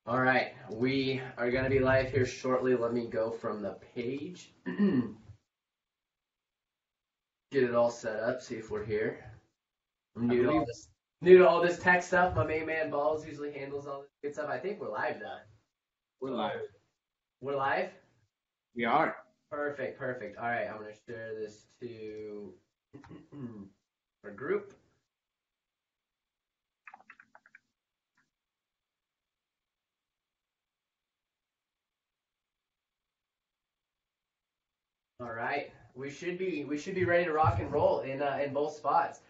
All right, we are going to be live here shortly. Let me go from the page, get it all set up, see if we're here. I'm new to all this, tech stuff. My main man Balls usually handles all this good stuff. I think we're live though. We're live. We're live? We are. Perfect, perfect. All right, I'm going to share this to our group. All right, we should be ready to rock and roll in both spots.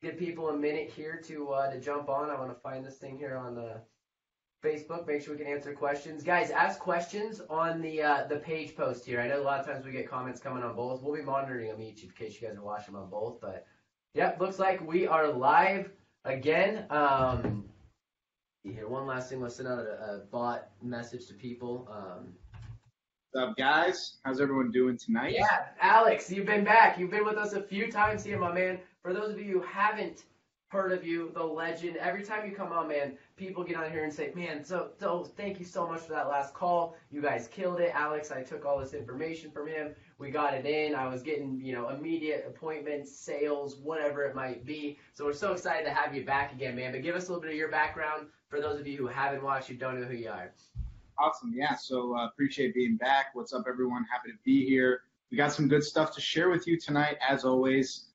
Give people a minute here to jump on. I want to find this thing here on the Facebook. Make sure we can answer questions, guys. Ask questions on the page post here. I know a lot of times we get comments coming on both. We'll be monitoring them each in case you guys are watching them on both. But yep, looks like we are live again. Here, one last thing. Let's send out a bot message to people. What's up, guys? How's everyone doing tonight? Yeah, Alex, you've been back. You've been with us a few times here, my man. For those of you who haven't heard of you, the legend, every time you come on, man, people get on here and say, man, so thank you so much for that last call. You guys killed it. Alex, I took all this information from him. We got it in. I was getting, immediate appointments, sales, whatever it might be. So we're so excited to have you back again, man. But give us a little bit of your background for those of you who haven't watched, who don't know who you are. Awesome. Yeah, so appreciate being back. What's up, everyone? Happy to be here. We got some good stuff to share with you tonight, as always.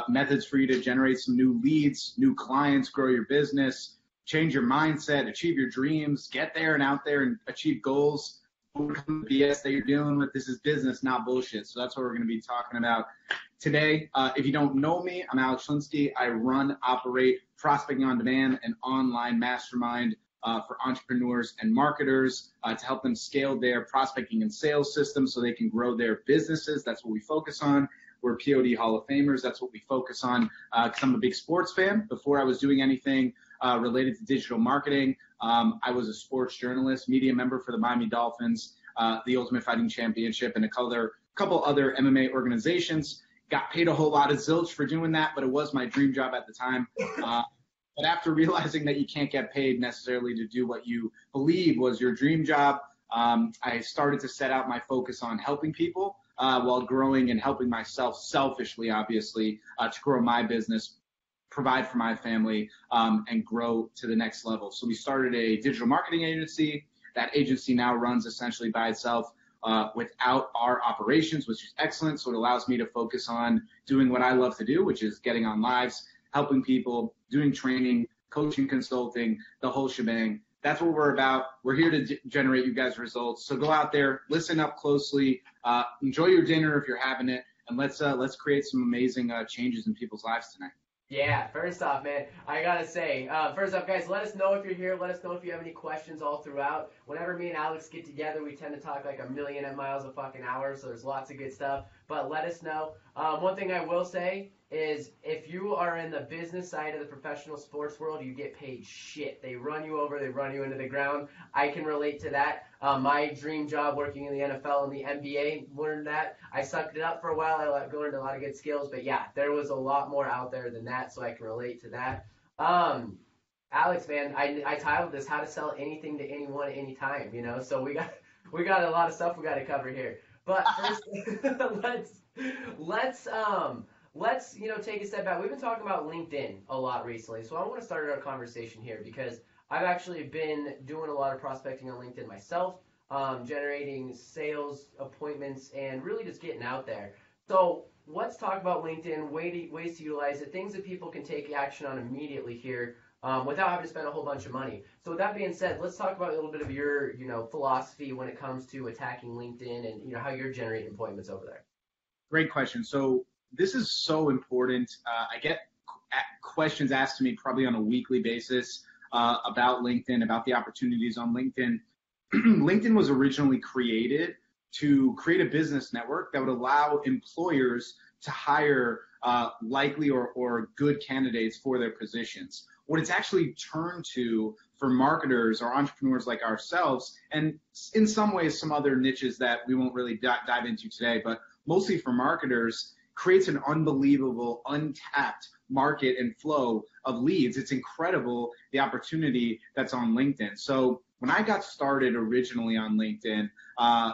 Methods for you to generate some new leads, new clients, grow your business, change your mindset, achieve your dreams, get there and out there and achieve goals. Overcome the BS that you're dealing with. This is business, not bullshit. So that's what we're going to be talking about today. If you don't know me, I'm Alex Schlinsky. I run, operate Prospecting on Demand, an online mastermind for entrepreneurs and marketers to help them scale their prospecting and sales systems so they can grow their businesses. That's what we focus on. We're POD Hall of Famers. That's what we focus on because I'm a big sports fan. Before I was doing anything related to digital marketing, I was a sports journalist, media member for the Miami Dolphins, the Ultimate Fighting Championship, and a couple other MMA organizations. Got paid a whole lot of zilch for doing that, but it was my dream job at the time. But after realizing that you can't get paid necessarily to do what you believe was your dream job, I started to set out my focus on helping people while growing and helping myself selfishly, obviously, to grow my business, provide for my family, and grow to the next level. So we started a digital marketing agency. That agency now runs essentially by itself without our operations, which is excellent. So it allows me to focus on doing what I love to do, which is getting on lives, helping people, doing training, coaching, consulting, the whole shebang. That's what we're about. We're here to generate you guys results. So go out there, listen up closely, enjoy your dinner if you're having it, and let's create some amazing changes in people's lives tonight. Yeah, first off, man, I gotta say, first off, guys, let us know if you're here. Let us know if you have any questions all throughout. Whenever me and Alex get together, we tend to talk like a million miles a fucking hour, so there's lots of good stuff. But let us know. One thing I will say is if you are in the business side of the professional sports world, you get paid shit. They run you over. They run you into the ground. I can relate to that. My dream job working in the NFL and the NBA, learned that. I sucked it up for a while. I learned a lot of good skills. But, yeah, there was a lot more out there than that, so I can relate to that. Alex, man, I titled this How to Sell Anything to Anyone Anytime, So we got a lot of stuff we got to cover here. But first, let's take a step back. We've been talking about LinkedIn a lot recently, so I want to start our conversation here because I've actually been doing a lot of prospecting on LinkedIn myself, generating sales appointments, and really just getting out there. So let's talk about LinkedIn, ways to utilize it, things that people can take action on immediately here without having to spend a whole bunch of money. So with that being said, let's talk about a little bit of your philosophy when it comes to attacking LinkedIn and how you're generating appointments over there. Great question. So this is so important. I get questions asked to me probably on a weekly basis about LinkedIn, about the opportunities on LinkedIn. LinkedIn was originally created to create a business network that would allow employers to hire likely or good candidates for their positions. What it's actually turned to for marketers or entrepreneurs like ourselves, and in some ways some other niches that we won't really dive into today, but mostly for marketers, creates an unbelievable, untapped market and flow of leads. It's incredible, the opportunity that's on LinkedIn. So when I got started originally on LinkedIn,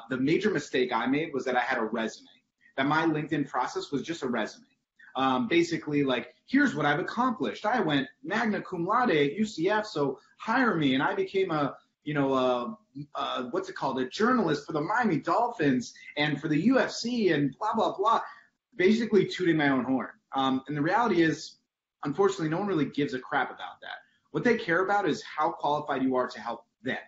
the major mistake I made was that I had a resume, that my LinkedIn process was just a resume. Basically, like, here's what I've accomplished. I went magna cum laude at UCF, so hire me. And I became a journalist for the Miami Dolphins and for the UFC and blah, blah, blah, basically tooting my own horn. And the reality is, unfortunately, no one really gives a crap about that. What they care about is how qualified you are to help them.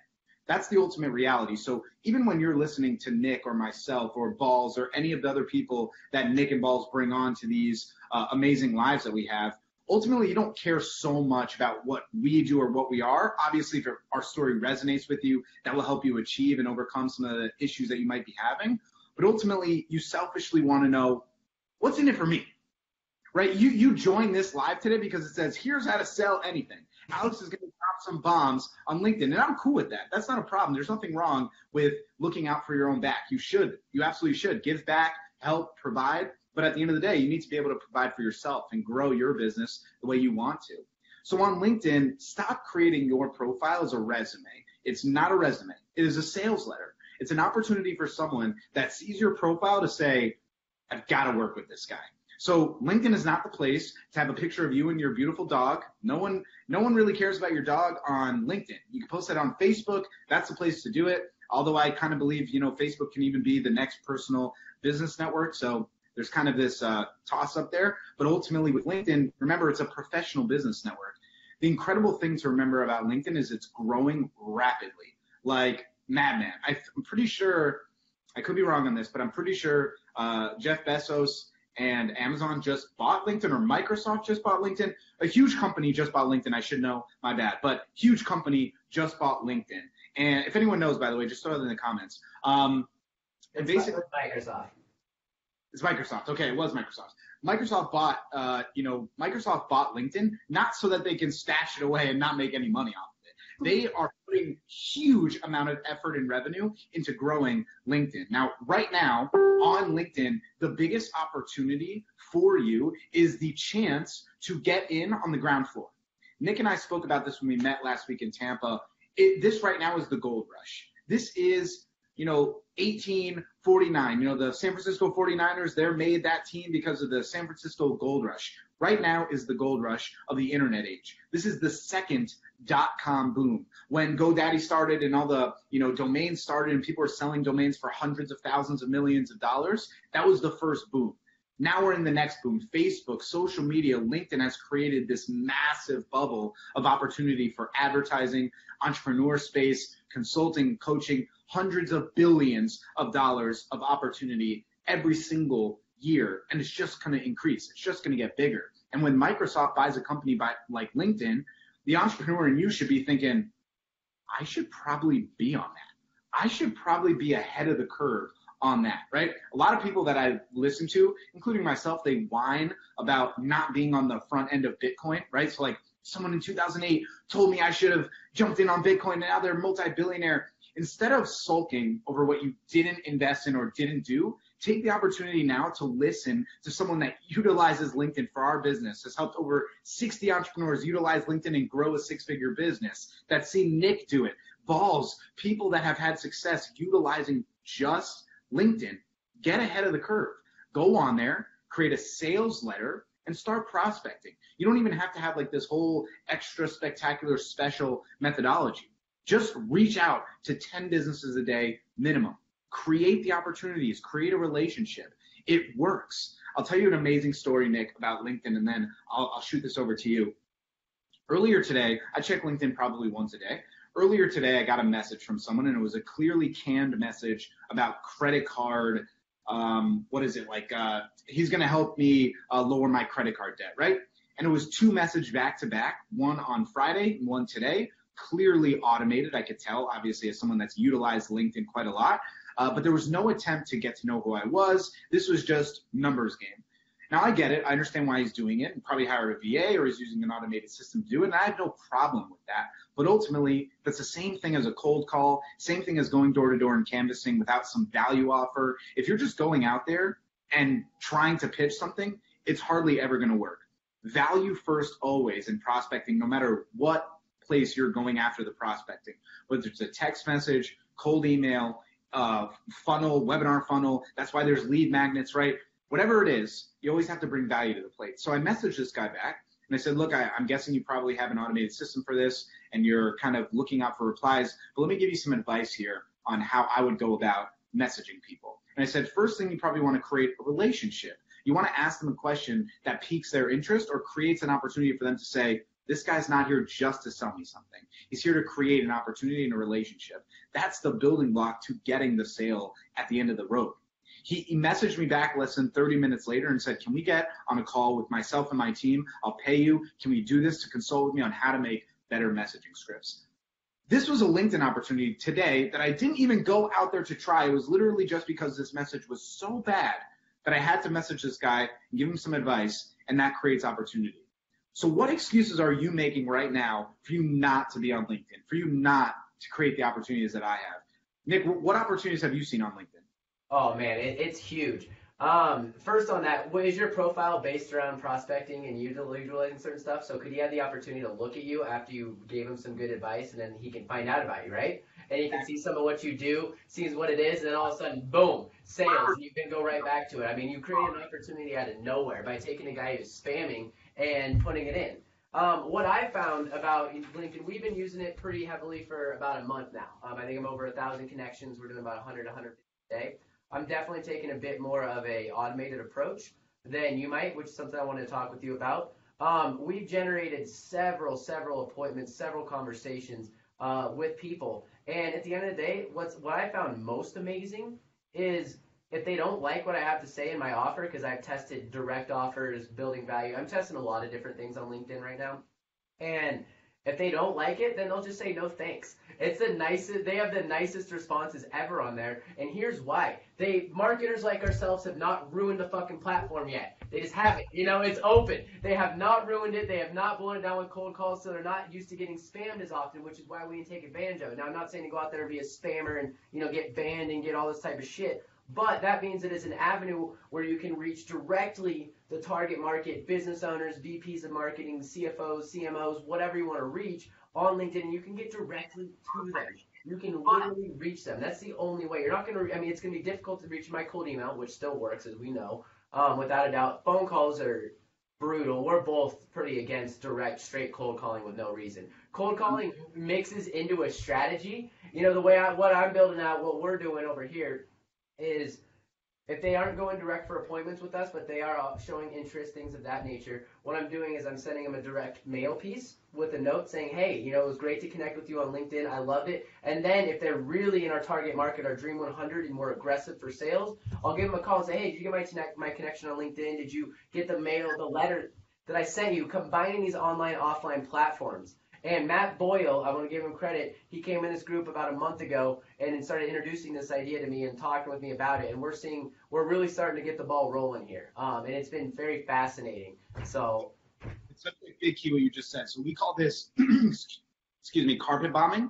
That's the ultimate reality. So even when you're listening to Nick or myself or Balls or any of the other people that Nick and Balls bring on to these amazing lives that we have, ultimately you don't care so much about what we do or what we are. Obviously, if our story resonates with you, that will help you achieve and overcome some of the issues that you might be having. But ultimately, you selfishly want to know, what's in it for me? Right? You join this live today because it says, here's how to sell anything. Alex is going to drop some bombs on LinkedIn, and I'm cool with that. That's not a problem. There's nothing wrong with looking out for your own back. You should. You absolutely should. Give back, help, provide. But at the end of the day, you need to be able to provide for yourself and grow your business the way you want to. So on LinkedIn, stop creating your profile as a resume. It's not a resume. It is a sales letter. It's an opportunity for someone that sees your profile to say, I've got to work with this guy. So LinkedIn is not the place to have a picture of you and your beautiful dog. No one really cares about your dog on LinkedIn. You can post that on Facebook. That's the place to do it. Although I kind of believe, Facebook can even be the next personal business network. So there's kind of this toss up there. But ultimately with LinkedIn, remember, it's a professional business network. The incredible thing to remember about LinkedIn is it's growing rapidly, like madman. I'm pretty sure, I could be wrong on this, but I'm pretty sure Jeff Bezos and Amazon just bought LinkedIn, or Microsoft just bought LinkedIn. A huge company just bought LinkedIn. I should know, my bad. But huge company just bought LinkedIn. And if anyone knows, by the way, just throw it in the comments. It's basically Microsoft. It's Microsoft. Okay, it was Microsoft. Microsoft bought LinkedIn, not so that they can stash it away and not make any money off of it. They are putting huge amount of effort and revenue into growing LinkedIn. Now, right now on LinkedIn, the biggest opportunity for you is the chance to get in on the ground floor. Nick and I spoke about this when we met last week in Tampa. This right now is the gold rush. This is, 1849. The San Francisco 49ers, they're made that team because of the San Francisco gold rush. Right now is the gold rush of the internet age. This is the second .com boom. When GoDaddy started and all the, domains started and people were selling domains for hundreds of thousands of millions of dollars, that was the first boom. Now we're in the next boom. Facebook, social media, LinkedIn has created this massive bubble of opportunity for advertising, entrepreneur space, consulting, coaching, hundreds of billions of dollars of opportunity every single year. And it's just going to increase. It's just going to get bigger. And when Microsoft buys a company like LinkedIn, the entrepreneur in you should be thinking, I should probably be on that. I should probably be ahead of the curve on that, right? A lot of people that I listen to, including myself, they whine about not being on the front end of Bitcoin, right? So like someone in 2008 told me I should have jumped in on Bitcoin and now they're multi-billionaire. Instead of sulking over what you didn't invest in or didn't do, take the opportunity now to listen to someone that utilizes LinkedIn for our business, has helped over 60 entrepreneurs utilize LinkedIn and grow a six-figure business, that's seen Nick do it, Balls, people that have had success utilizing just LinkedIn. Get ahead of the curve. Go on there, create a sales letter, and start prospecting. You don't even have to have like this whole extra spectacular special methodology. Just reach out to 10 businesses a day minimum. Create the opportunities. Create a relationship. It works. I'll tell you an amazing story, Nick, about LinkedIn, and then I'll shoot this over to you. Earlier today, I check LinkedIn probably once a day. Earlier today, I got a message from someone, and it was a clearly canned message about credit card. He's going to help me lower my credit card debt, right? And it was two messages back to back, one on Friday and one today. Clearly automated, I could tell, obviously, as someone that's utilized LinkedIn quite a lot. But there was no attempt to get to know who I was. This was just numbers game. Now, I get it. I understand why he's doing it. He probably hired a VA or he's using an automated system to do it, and I have no problem with that. But ultimately, that's the same thing as a cold call, same thing as going door-to-door and canvassing without some value offer. If you're just going out there and trying to pitch something, it's hardly ever going to work. Value first always in prospecting, no matter what place you're going after the prospecting, whether it's a text message, cold email, funnel, webinar funnel. That's why there's lead magnets, right? Whatever it is, you always have to bring value to the plate. So I messaged this guy back and I said, look, I'm guessing you probably have an automated system for this and you're kind of looking out for replies, but let me give you some advice here on how I would go about messaging people. And I said, first thing, you probably want to create a relationship. You want to ask them a question that piques their interest or creates an opportunity for them to say, this guy's not here just to sell me something. He's here to create an opportunity and a relationship. That's the building block to getting the sale at the end of the road. He messaged me back less than 30 minutes later and said, can we get on a call with myself and my team? I'll pay you. Can we do this to consult with me on how to make better messaging scripts? This was a LinkedIn opportunity today that I didn't even go out there to try. It was literally just because this message was so bad that I had to message this guy and give him some advice, and that creates opportunity. So what excuses are you making right now for you not to be on LinkedIn, for you not to create the opportunities that I have? Nick, what opportunities have you seen on LinkedIn? Oh, man, it's huge. First on that, is your profile based around prospecting and utilizing certain stuff? So could he have the opportunity to look at you after you gave him some good advice, and then he can find out about you, right? And he can see some of what you do, sees what it is, and then all of a sudden, boom, sales. You can go right back to it. I mean, you created an opportunity out of nowhere by taking a guy who's spamming and putting it in. What I found about LinkedIn, we've been using it pretty heavily for about a month now. I think I'm over 1,000 connections. We're doing about 100, 150 a day. I'm definitely taking a bit more of a automated approach than you might, which is something I wanted to talk with you about. We've generated several appointments, several conversations with people. And at the end of the day, what I found most amazing is if they don't like what I have to say in my offer, because I've tested direct offers, building value. I'm testing a lot of different things on LinkedIn right now. And if they don't like it, then they'll just say no thanks. It's the nicest. They have the nicest responses ever on there, and here's why. Marketers like ourselves have not ruined the fucking platform yet. They just haven't. It's open. They have not ruined it. They have not blown it down with cold calls, so they're not used to getting spammed as often, which is why we can take advantage of it. Now, I'm not saying to go out there and be a spammer and get banned and get all this type of shit. But that means it is an avenue where you can reach directly the target market, business owners, VPs of marketing, CFOs, CMOs, whatever you want to reach on LinkedIn, and you can get directly to them. You can literally reach them. That's the only way. You're not going to, it's going to be difficult to reach my cold email, which still works, as we know, without a doubt. Phone calls are brutal. We're both pretty against direct, straight cold calling with no reason. Cold calling mixes into a strategy. The way what I'm building out, what we're doing over here, is if they aren't going direct for appointments with us, but they are showing interest, things of that nature, what I'm doing is I'm sending them a direct mail piece with a note saying, hey, it was great to connect with you on LinkedIn. I loved it. And then if they're really in our target market, our Dream 100 and more aggressive for sales, I'll give them a call and say, hey, did you get my connection on LinkedIn? Did you get the mail, the letter that I sent you? Combining these online, offline platforms. And Matt Boyle, I want to give him credit. He came in this group about a month ago and started introducing this idea to me and talking with me about it. And we're really starting to get the ball rolling here. And it's been very fascinating. So it's such a big key what you just said. So we call this, carpet bombing.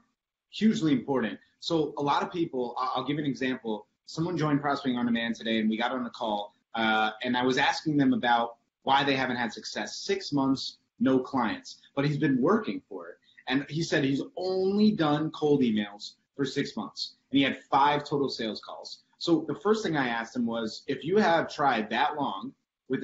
Hugely important. So a lot of people, I'll give an example. Someone joined Prospecting on Demand today, and we got on the call, and I was asking them about why they haven't had success. 6 months. No clients, but he's been working for it. And he said he's only done cold emails for 6 months, and he had 5 total sales calls. So the first thing I asked him was, if you have tried that long,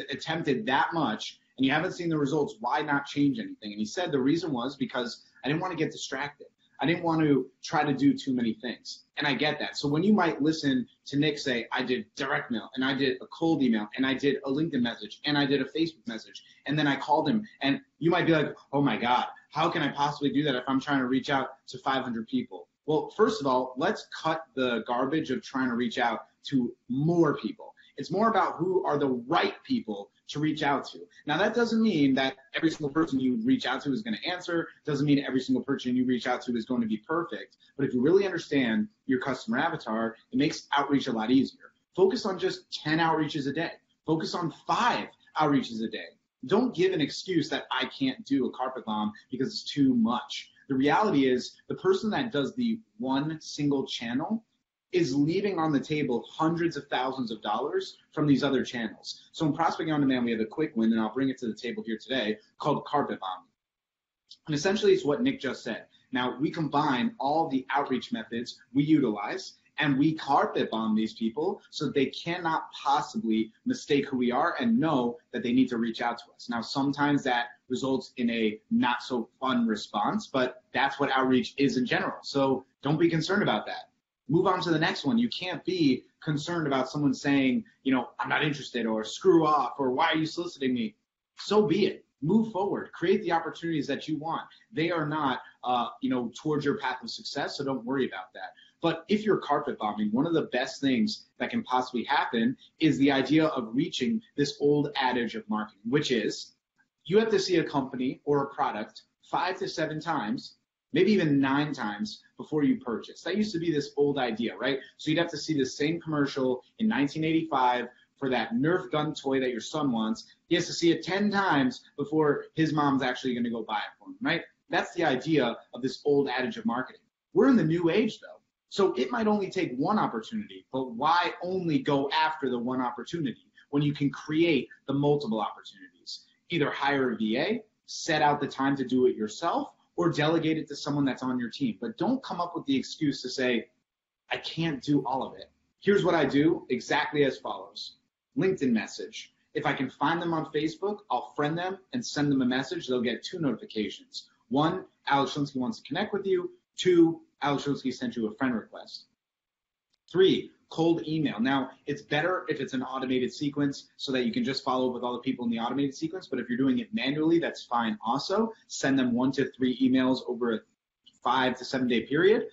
attempted that much, and you haven't seen the results, why not change anything? And he said the reason was because I didn't want to get distracted. I didn't want to try to do too many things. And I get that. So when you might listen to Nick say, I did direct mail, and I did a cold email, and I did a LinkedIn message, and I did a Facebook message, and then I called him, and you might be like, oh my God, how can I possibly do that if I'm trying to reach out to 500 people? Well, first of all, let's cut the garbage of trying to reach out to more people. It's more about who are the right people to reach out to. Now, that doesn't mean that every single person you reach out to is going to answer. Doesn't mean every single person you reach out to is going to be perfect. But if you really understand your customer avatar, it makes outreach a lot easier. Focus on just 10 outreaches a day. Focus on 5 outreaches a day. Don't give an excuse that I can't do a carpet bomb because it's too much. The reality is the person that does the one single channel is leaving on the table hundreds of thousands of dollars from these other channels. So in Prospecting on Demand, we have a quick win, and I'll bring it to the table here today, called carpet bombing. And essentially, it's what Nick just said. Now, we combine all the outreach methods we utilize, and we carpet bomb these people so they cannot possibly mistake who we are and know that they need to reach out to us. Now, sometimes that results in a not so fun response, but that's what outreach is in general. So don't be concerned about that. Move on to the next one. You can't be concerned about someone saying, I'm not interested, or screw off, or why are you soliciting me? So be it. Move forward. Create the opportunities that you want. They are not, towards your path of success, so don't worry about that. But if you're carpet bombing, one of the best things that can possibly happen is the idea of reaching this old adage of marketing, which is you have to see a company or a product 5 to 7 times, maybe even 9 times before you purchase. That used to be this old idea, right? So you'd have to see the same commercial in 1985 for that Nerf gun toy that your son wants. He has to see it 10 times before his mom's actually going to go buy it for him, right? That's the idea of this old adage of marketing. We're in the new age, though. So it might only take one opportunity, but why only go after the one opportunity when you can create the multiple opportunities? Either hire a VA, set out the time to do it yourself, or delegate it to someone that's on your team. But don't come up with the excuse to say, I can't do all of it. Here's what I do, exactly as follows. LinkedIn message. If I can find them on Facebook, I'll friend them and send them a message. They'll get 2 notifications. 1, Alex Schlinsky wants to connect with you. 2, Alex Schlinsky sent you a friend request. 3, cold email. Now, it's better if it's an automated sequence so that you can just follow up with all the people in the automated sequence. But if you're doing it manually, that's fine also. Send them 1 to 3 emails over a 5 to 7 day period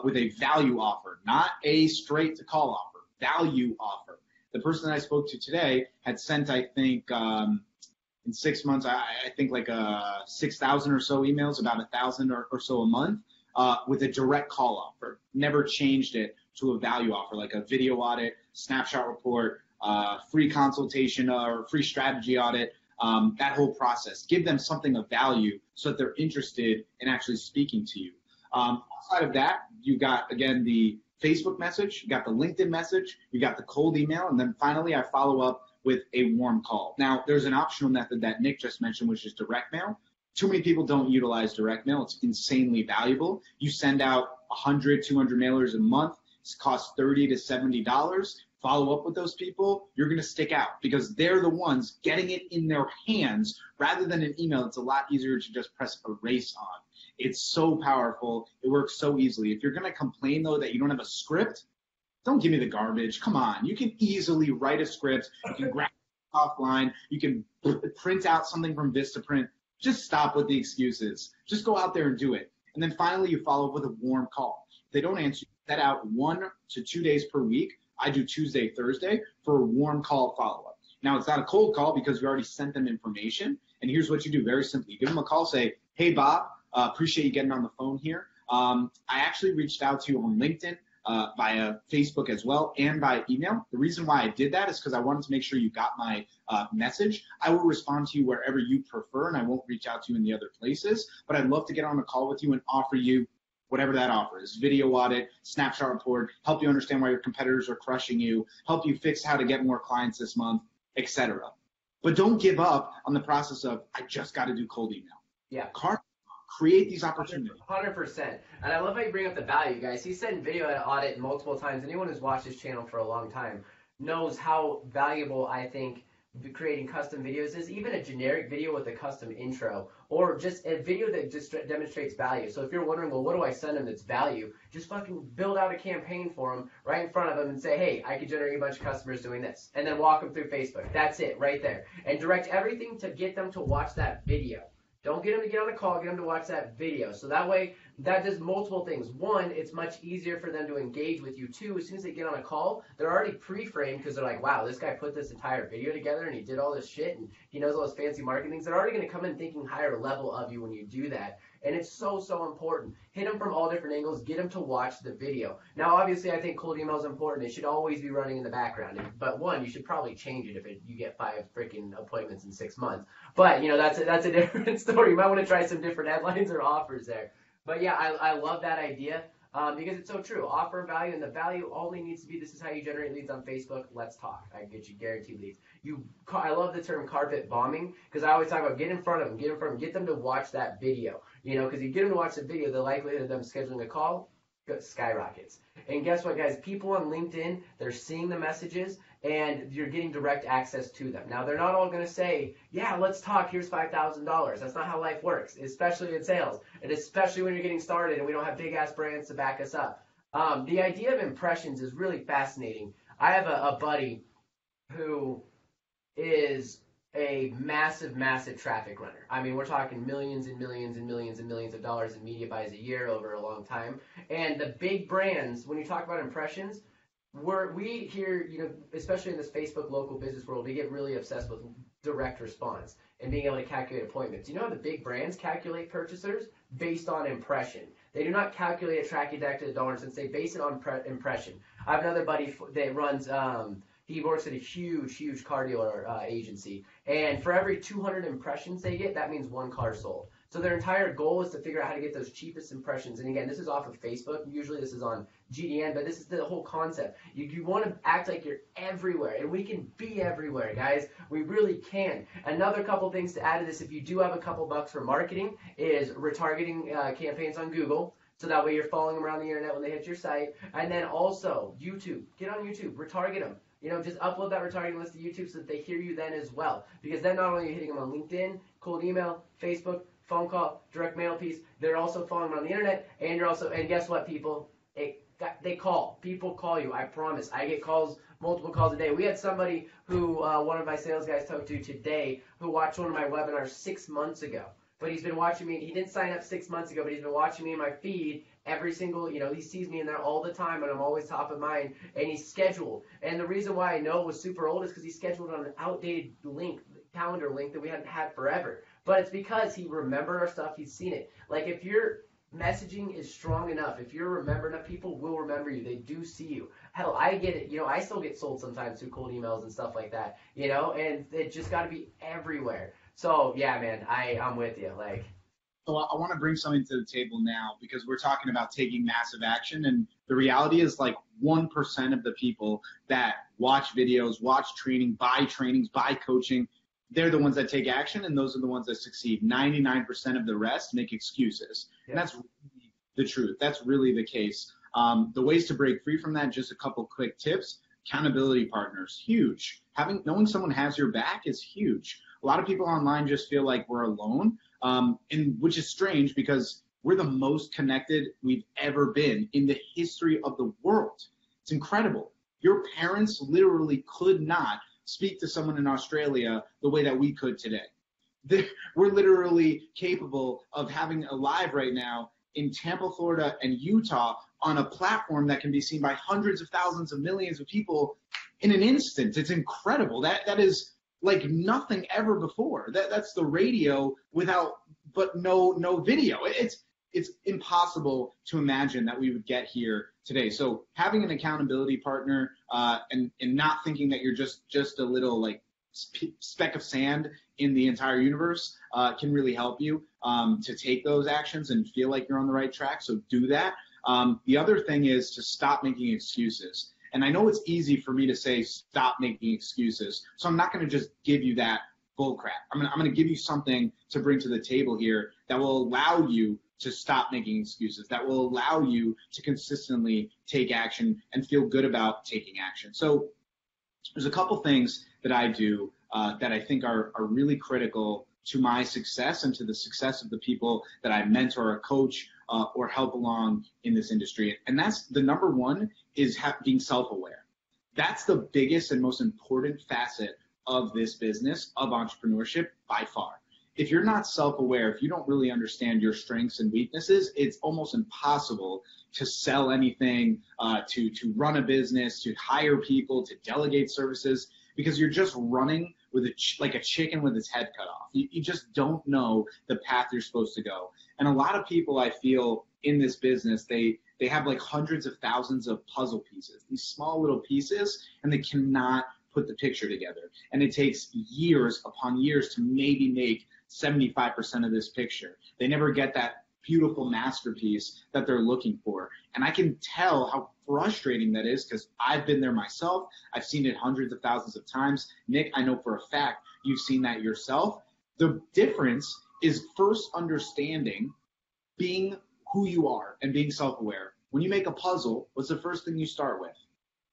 with a value offer, not a straight to call offer, value offer. The person that I spoke to today had sent, I think, in 6 months, I think like 6,000 or so emails, about 1,000 or so a month. With a direct call offer, never changed it to a value offer, like a video audit, snapshot report, free consultation or free strategy audit, that whole process. Give them something of value so that they're interested in actually speaking to you. Outside of that, you got, again, the Facebook message, you got the LinkedIn message, you got the cold email, and then finally I follow up with a warm call. Now, there's an optional method that Nick just mentioned, which is direct mail. Too many people don't utilize direct mail. It's insanely valuable. You send out 100, 200 mailers a month. It costs $30 to $70. Follow up with those people. You're going to stick out because they're the ones getting it in their hands rather than an email. It's a lot easier to just press erase on. It's so powerful. It works so easily. If you're going to complain, though, that you don't have a script, don't give me the garbage. Come on. You can easily write a script. You can grab it offline. You can print out something from Vistaprint. Just stop with the excuses. Just go out there and do it. And then finally, you follow up with a warm call. If they don't answer, set out 1 to 2 days per week. I do Tuesday, Thursday for a warm call follow-up. Now, it's not a cold call because we already sent them information. And here's what you do very simply. You give them a call, say, hey, Bob, appreciate you getting on the phone here. I actually reached out to you on LinkedIn, via Facebook as well, and by email. The reason why I did that is because I wanted to make sure you got my message. I will respond to you wherever you prefer, and I won't reach out to you in the other places. But I'd love to get on a call with you and offer you whatever that offer is, video audit, snapshot report, help you understand why your competitors are crushing you, help you fix how to get more clients this month, etc. But don't give up on the process of, I just got to do cold email. Yeah. Create these opportunities. 100%. And I love how you bring up the value, guys. He said video audit multiple times. Anyone who's watched this channel for a long time knows how valuable I think creating custom videos is. Even a generic video with a custom intro, or just a video that just demonstrates value. So if you're wondering, well, what do I send them that's value? Just fucking build out a campaign for them right in front of them and say, hey, I could generate a bunch of customers doing this. And then walk them through Facebook. That's it right there. And direct everything to get them to watch that video. Don't get them to get on a call, get them to watch that video. So that way, that does multiple things. 1, it's much easier for them to engage with you. 2, as soon as they get on a call, they're already pre-framed because they're like, wow, this guy put this entire video together and he did all this shit and he knows all those fancy marketing things. They're already going to come in thinking higher level of you when you do that. And it's so, so important. Hit them from all different angles. Get them to watch the video. Now, obviously, I think cold email is important. It should always be running in the background. But 1, you should probably change it if you get 5 freaking appointments in 6 months. But, that's a different story. You might want to try some different headlines or offers there. But, yeah, I love that idea. because it's so true. Offer value, and the value only needs to be, this is how you generate leads on Facebook. Let's talk. I get you guaranteed leads. I love the term carpet bombing, because I always talk about get in front of them, get them to watch that video. You know, because you get them to watch the video, the likelihood of them scheduling a call skyrockets. And guess what, guys? People on LinkedIn, they're seeing the messages, and you're getting direct access to them. Now, they're not all going to say, yeah, let's talk, here's $5,000. That's not how life works, especially in sales, and especially when you're getting started and we don't have big-ass brands to back us up. The idea of impressions is really fascinating. I have a buddy who is a massive, massive traffic runner. I mean, we're talking millions and millions and millions and millions of dollars in media buys a year over a long time. And the big brands, when you talk about impressions, we here, you know, especially in this Facebook local business world, we get really obsessed with direct response and being able to calculate appointments. You know how the big brands calculate purchasers? Based on impression. They do not calculate a tracking back to the dollar cents. They base it on impression. I have another buddy that runs he works at a huge car dealer agency, and for every 200 impressions they get, that means one car sold. So their entire goal is to figure out how to get those cheapest impressions. And again, this is off of Facebook. Usually this is on GDN, but this is the whole concept. You want to act like you're everywhere, and we can be everywhere, guys. We really can. Another couple things to add to this, if you do have a couple bucks for marketing, is retargeting campaigns on Google. So that way you're following them around the internet when they hit your site. And then also YouTube. Get on YouTube. Retarget them. You know, just upload that retargeting list to YouTube so that they hear you then as well. Because then not only are you hitting them on LinkedIn, cold email, Facebook, phone call, direct mail piece, they're also following them on the internet, and you're also, and guess what, people? They call. People call you, I promise. I get calls, multiple calls a day. We had somebody who, one of my sales guys talked to today, who watched one of my webinars 6 months ago. But he's been watching me, he didn't sign up 6 months ago, but he's been watching me in my feed every single, you know, he sees me in there all the time, and I'm always top of mind, and he's scheduled. And the reason why I know it was super old is because he scheduled on an outdated link, calendar link that we hadn't had forever. But it's because he remembered our stuff, he's seen it. Like, if your messaging is strong enough, if you're remembered enough, people will remember you. They do see you. Hell, I get it. You know, I still get sold sometimes through cold emails and stuff like that, you know, and it just got to be everywhere. So, yeah, man, I'm with you. Like, so I want to bring something to the table now, because we're talking about taking massive action, and the reality is like 1% of the people that watch videos, watch training, buy trainings, buy coaching, they're the ones that take action, and those are the ones that succeed. 99% of the rest make excuses. Yeah. And that's really the truth. That's really the case. The ways to break free from that, just a couple quick tips. Accountability partners, huge. Knowing someone has your back is huge. A lot of people online just feel like we're alone, and which is strange, because we're the most connected we've ever been in the history of the world. It's incredible. Your parents literally could not speak to someone in Australia the way that we could today. We're literally capable of having a live right now in Tampa, Florida, and Utah on a platform that can be seen by hundreds of thousands of millions of people in an instant. It's incredible. That is like nothing ever before. That's the radio but no video. It's impossible to imagine that we would get here today. So having an accountability partner and not thinking that you're just a little like speck of sand in the entire universe can really help you to take those actions and feel like you're on the right track. So do that. The other thing is to stop making excuses. And I know it's easy for me to say stop making excuses, so I'm not going to just give you that bull crap. I'm going to give you something to bring to the table here that will allow you to stop making excuses, that will allow you to consistently take action and feel good about taking action. So there's a couple things that I do that I think are really critical to my success and to the success of the people that I mentor or coach or help along in this industry. And that's the number one is being self-aware. That's the biggest and most important facet of this business, of entrepreneurship, by far. If you're not self-aware, if you don't really understand your strengths and weaknesses, it's almost impossible to sell anything, to run a business, to hire people, to delegate services, because you're just running with like a chicken with its head cut off. You just don't know the path you're supposed to go. And a lot of people, I feel, in this business, they have like hundreds of thousands of puzzle pieces, these small little pieces, and they cannot put the picture together. And it takes years upon years to maybe make 75% of this picture. They never get that beautiful masterpiece that they're looking for. And I can tell how frustrating that is because I've been there myself. I've seen it hundreds of thousands of times. Nick, I know for a fact you've seen that yourself. The difference is first understanding being who you are and being self-aware. When you make a puzzle, what's the first thing you start with?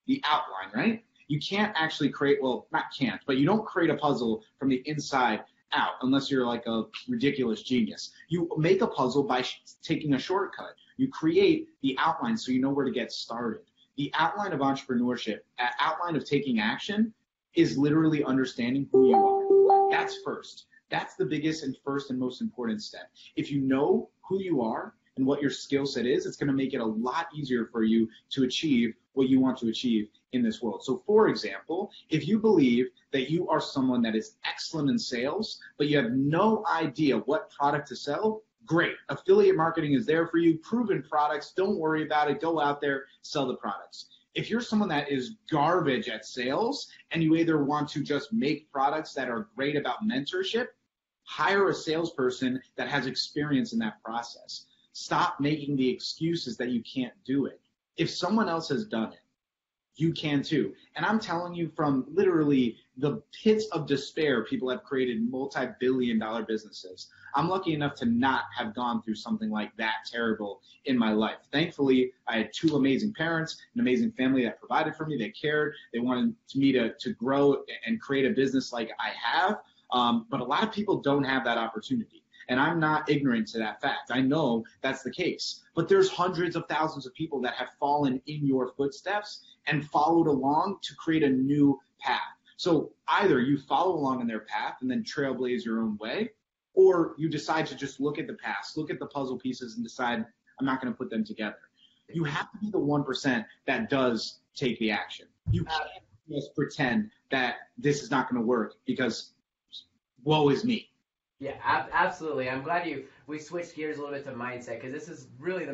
The outline, right? You can't actually create, well, not can't, but you don't create a puzzle from the inside out unless you're like a ridiculous genius. You make a puzzle by taking a shortcut. You create the outline so you know where to get started. The outline of entrepreneurship, outline of taking action is literally understanding who you are. That's first. That's the biggest and first and most important step. If you know who you are and what your skill set is, it's going to make it a lot easier for you to achieve what you want to achieve in this world. So for example, if you believe that you are someone that is excellent in sales, but you have no idea what product to sell, great. Affiliate marketing is there for you. Proven products. Don't worry about it. Go out there, sell the products. If you're someone that is garbage at sales and you either want to just make products that are great about mentorship, hire a salesperson that has experience in that process. Stop making the excuses that you can't do it. If someone else has done it, you can too. And I'm telling you from literally the pits of despair, people have created multi-billion-dollar businesses. I'm lucky enough to not have gone through something like that terrible in my life. Thankfully, I had two amazing parents, an amazing family that provided for me. They cared. They wanted me to grow and create a business like I have. But a lot of people don't have that opportunity. And I'm not ignorant to that fact. I know that's the case. But there's hundreds of thousands of people that have fallen in your footsteps and followed along to create a new path. So either you follow along in their path and then trailblaze your own way, or you decide to just look at the past, look at the puzzle pieces and decide, I'm not going to put them together. You have to be the 1% that does take the action. You can't just pretend that this is not going to work because woe is me. Yeah, absolutely. I'm glad we switched gears a little bit to mindset because this is really the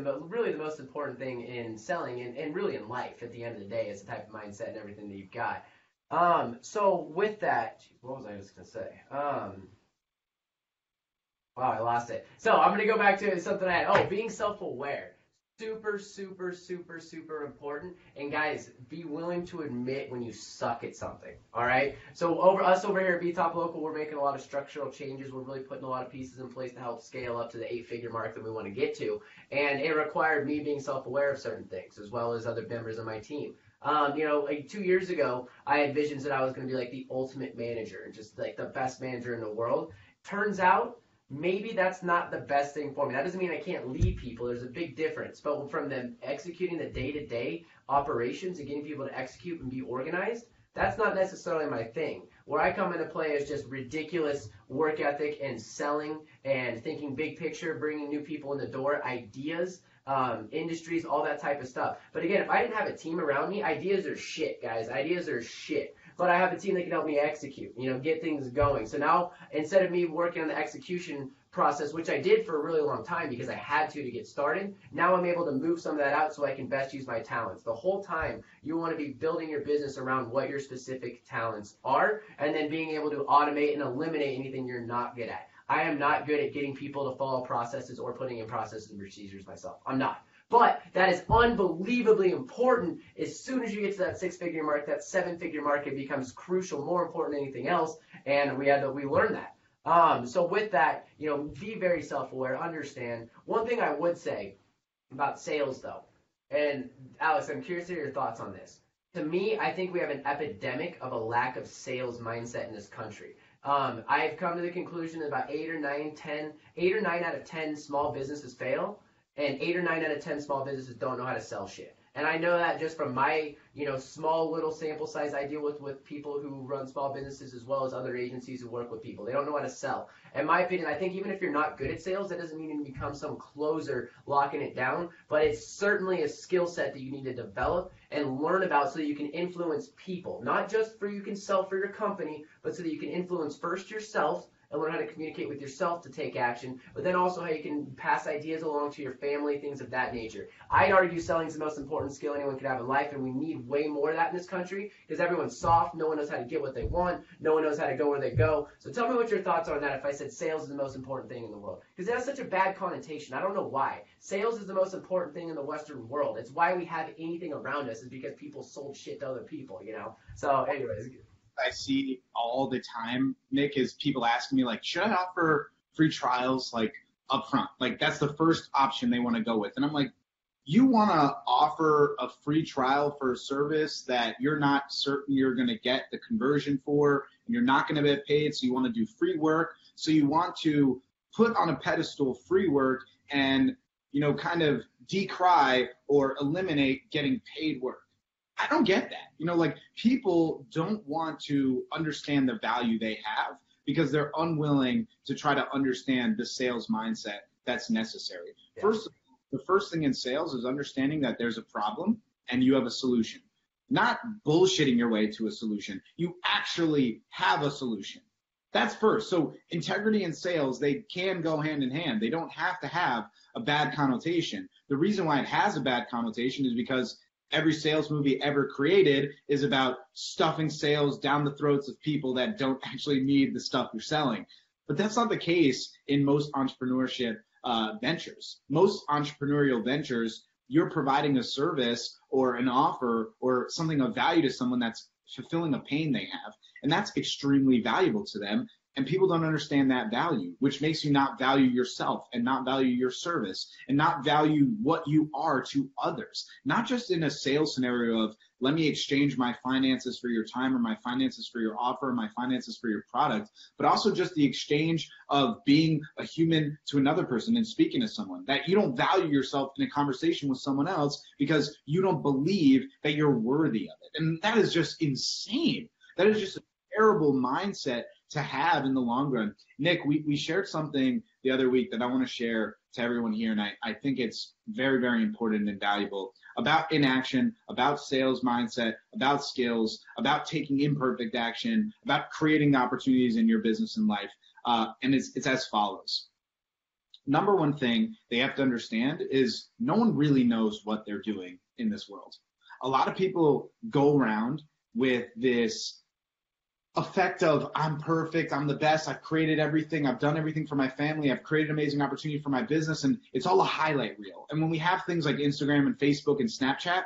most important thing in selling and really in life at the end of the day is the type of mindset and everything that you've got. So with that, what was I just gonna say? Wow, I lost it. So I'm gonna go back to something I had. Oh, being self-aware. Super, super, super, super important. And guys, be willing to admit when you suck at something. All right. So over here at B Top Local, we're making a lot of structural changes. We're really putting a lot of pieces in place to help scale up to the 8-figure mark that we want to get to. And it required me being self-aware of certain things, as well as other members of my team. Like 2 years ago, I had visions that I was going to be like the ultimate manager, just like the best manager in the world. Turns out, maybe that's not the best thing for me. That doesn't mean I can't lead people. There's a big difference. But from them executing the day-to-day operations and getting people to execute and be organized, that's not necessarily my thing. Where I come into play is just ridiculous work ethic and selling and thinking big picture, bringing new people in the door, ideas, industries, all that type of stuff. But again, if I didn't have a team around me, ideas are shit, guys. Ideas are shit. But I have a team that can help me execute, get things going. So now, instead of me working on the execution process, which I did for a really long time because I had to get started, now I'm able to move some of that out so I can best use my talents. The whole time, you want to be building your business around what your specific talents are and then being able to automate and eliminate anything you're not good at. I am not good at getting people to follow processes or putting in processes and procedures myself. I'm not. But that is unbelievably important. As soon as you get to that 6-figure mark, that 7-figure mark, it becomes crucial, more important than anything else. And we learned that. So with that, be very self-aware, understand. One thing I would say about sales, though, and Alex, I'm curious to hear your thoughts on this. To me, I think we have an epidemic of a lack of sales mindset in this country. I've come to the conclusion that about 8 or 9 out of 10 small businesses fail. And 8 or 9 out of 10 small businesses don't know how to sell shit. And I know that just from my, small little sample size I deal with people who run small businesses as well as other agencies who work with people. They don't know how to sell. In my opinion, I think even if you're not good at sales, that doesn't mean you become some closer locking it down. But it's certainly a skill set that you need to develop and learn about so that you can influence people. Not just you can sell for your company, but so that you can influence first yourself and learn how to communicate with yourself to take action, but then also how you can pass ideas along to your family, things of that nature. I'd argue selling is the most important skill anyone could have in life, and we need way more of that in this country because everyone's soft. No one knows how to get what they want. No one knows how to go where they go. So tell me what your thoughts are on that if I said sales is the most important thing in the world. Because it has such a bad connotation. I don't know why. Sales is the most important thing in the Western world. It's why we have anything around us is because people sold shit to other people, you know? So anyways. I see all the time, Nick, is people asking me, like, should I offer free trials, like, up front? Like, that's the first option they want to go with. And I'm like, you want to offer a free trial for a service that you're not certain you're going to get the conversion for, and you're not going to get paid, so you want to do free work. So you want to put on a pedestal free work and, you know, kind of decry or eliminate getting paid work. I don't get that. You know, like, people don't want to understand the value they have because they're unwilling to try to understand the sales mindset that's necessary. Yeah. The first thing in sales is understanding that there's a problem and you have a solution. Not bullshitting your way to a solution. You actually have a solution. That's first. So integrity and sales, they can go hand in hand. They don't have to have a bad connotation. The reason why it has a bad connotation is because every sales movie ever created is about stuffing sales down the throats of people that don't actually need the stuff you're selling. But that's not the case in most entrepreneurship ventures. Most entrepreneurial ventures, you're providing a service or an offer or something of value to someone that's fulfilling a pain they have. And that's extremely valuable to them. And people don't understand that value, which makes you not value yourself and not value your service and not value what you are to others. Not just in a sales scenario of, let me exchange my finances for your time or my finances for your offer or my finances for your product, but also just the exchange of being a human to another person and speaking to someone. That you don't value yourself in a conversation with someone else because you don't believe that you're worthy of it. And that is just insane. That is just a terrible mindset to have in the long run. Nick, we shared something the other week that I want to share to everyone here, and I think it's very, very important and valuable about inaction, about sales mindset, about skills, about taking imperfect action, about creating opportunities in your business and life. And it's as follows. Number one thing they have to understand is no one really knows what they're doing in this world. A lot of people go around with this effect of, I'm perfect, I'm the best, I've created everything, I've done everything for my family, I've created amazing opportunity for my business, and it's all a highlight reel. And when we have things like Instagram and Facebook and Snapchat,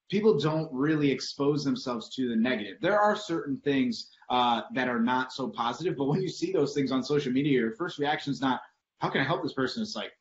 people don't really expose themselves to the negative. There are certain things that are not so positive, but when you see those things on social media, your first reaction is not, how can I help this person? It's like,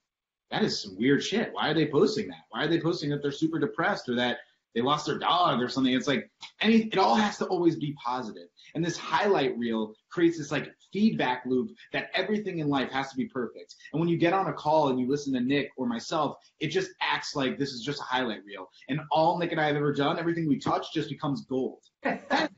that is some weird shit. Why are they posting that? Why are they posting that they're super depressed or that they lost their dog or something? It's like, it all has to always be positive. And this highlight reel creates this like feedback loop that everything in life has to be perfect. And when you get on a call and you listen to Nick or myself, it just acts like this is just a highlight reel. And all Nick and I have ever done, everything we touch just becomes gold. That's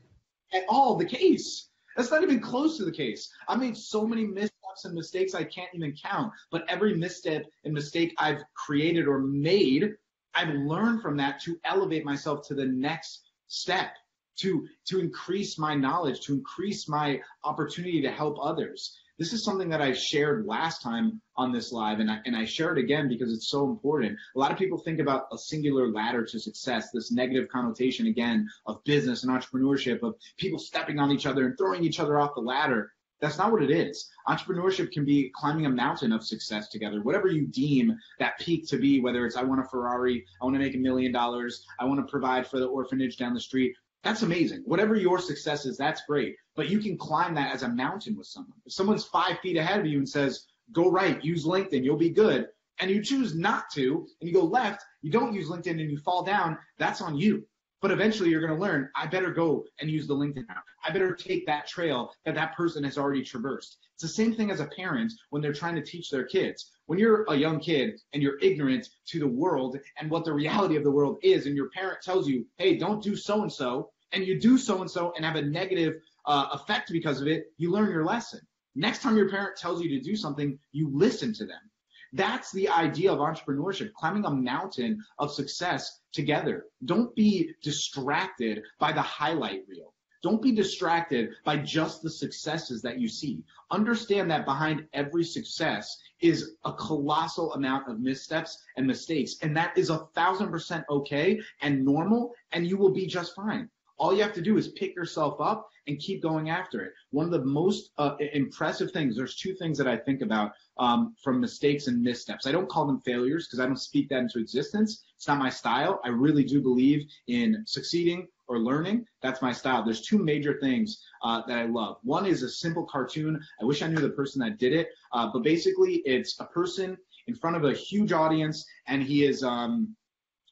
at all the case. That's not even close to the case. I made so many missteps and mistakes I can't even count. But every misstep and mistake I've created or made, I've learned from that to elevate myself to the next step, to increase my knowledge, to increase my opportunity to help others. This is something that I shared last time on this live, and I share it again because it's so important. A lot of people think about a singular ladder to success, this negative connotation, again, of business and entrepreneurship, of people stepping on each other and throwing each other off the ladder. That's not what it is. Entrepreneurship can be climbing a mountain of success together, whatever you deem that peak to be, whether it's I want a Ferrari, I want to make $1 million, I want to provide for the orphanage down the street. That's amazing. Whatever your success is, that's great. But you can climb that as a mountain with someone. If someone's 5 feet ahead of you and says, go right, use LinkedIn, you'll be good, and you choose not to, and you go left, you don't use LinkedIn and you fall down, that's on you. But eventually you're going to learn, I better go and use the LinkedIn app. I better take that trail that person has already traversed. It's the same thing as a parent when they're trying to teach their kids. When you're a young kid and you're ignorant to the world and what the reality of the world is, and your parent tells you, hey, don't do so-and-so, and you do so-and-so and have a negative effect because of it, you learn your lesson. Next time your parent tells you to do something, you listen to them. That's the idea of entrepreneurship, climbing a mountain of success together. Don't be distracted by the highlight reel. Don't be distracted by just the successes that you see. Understand that behind every success is a colossal amount of missteps and mistakes, and that is 1,000% okay and normal, and you will be just fine. All you have to do is pick yourself up and keep going after it. One of the most impressive things, there's two things that I think about from mistakes and missteps. I don't call them failures because I don't speak that into existence. It's not my style. I really do believe in succeeding or learning. That's my style. There's two major things that I love. One is a simple cartoon. I wish I knew the person that did it, but basically it's a person in front of a huge audience, and he is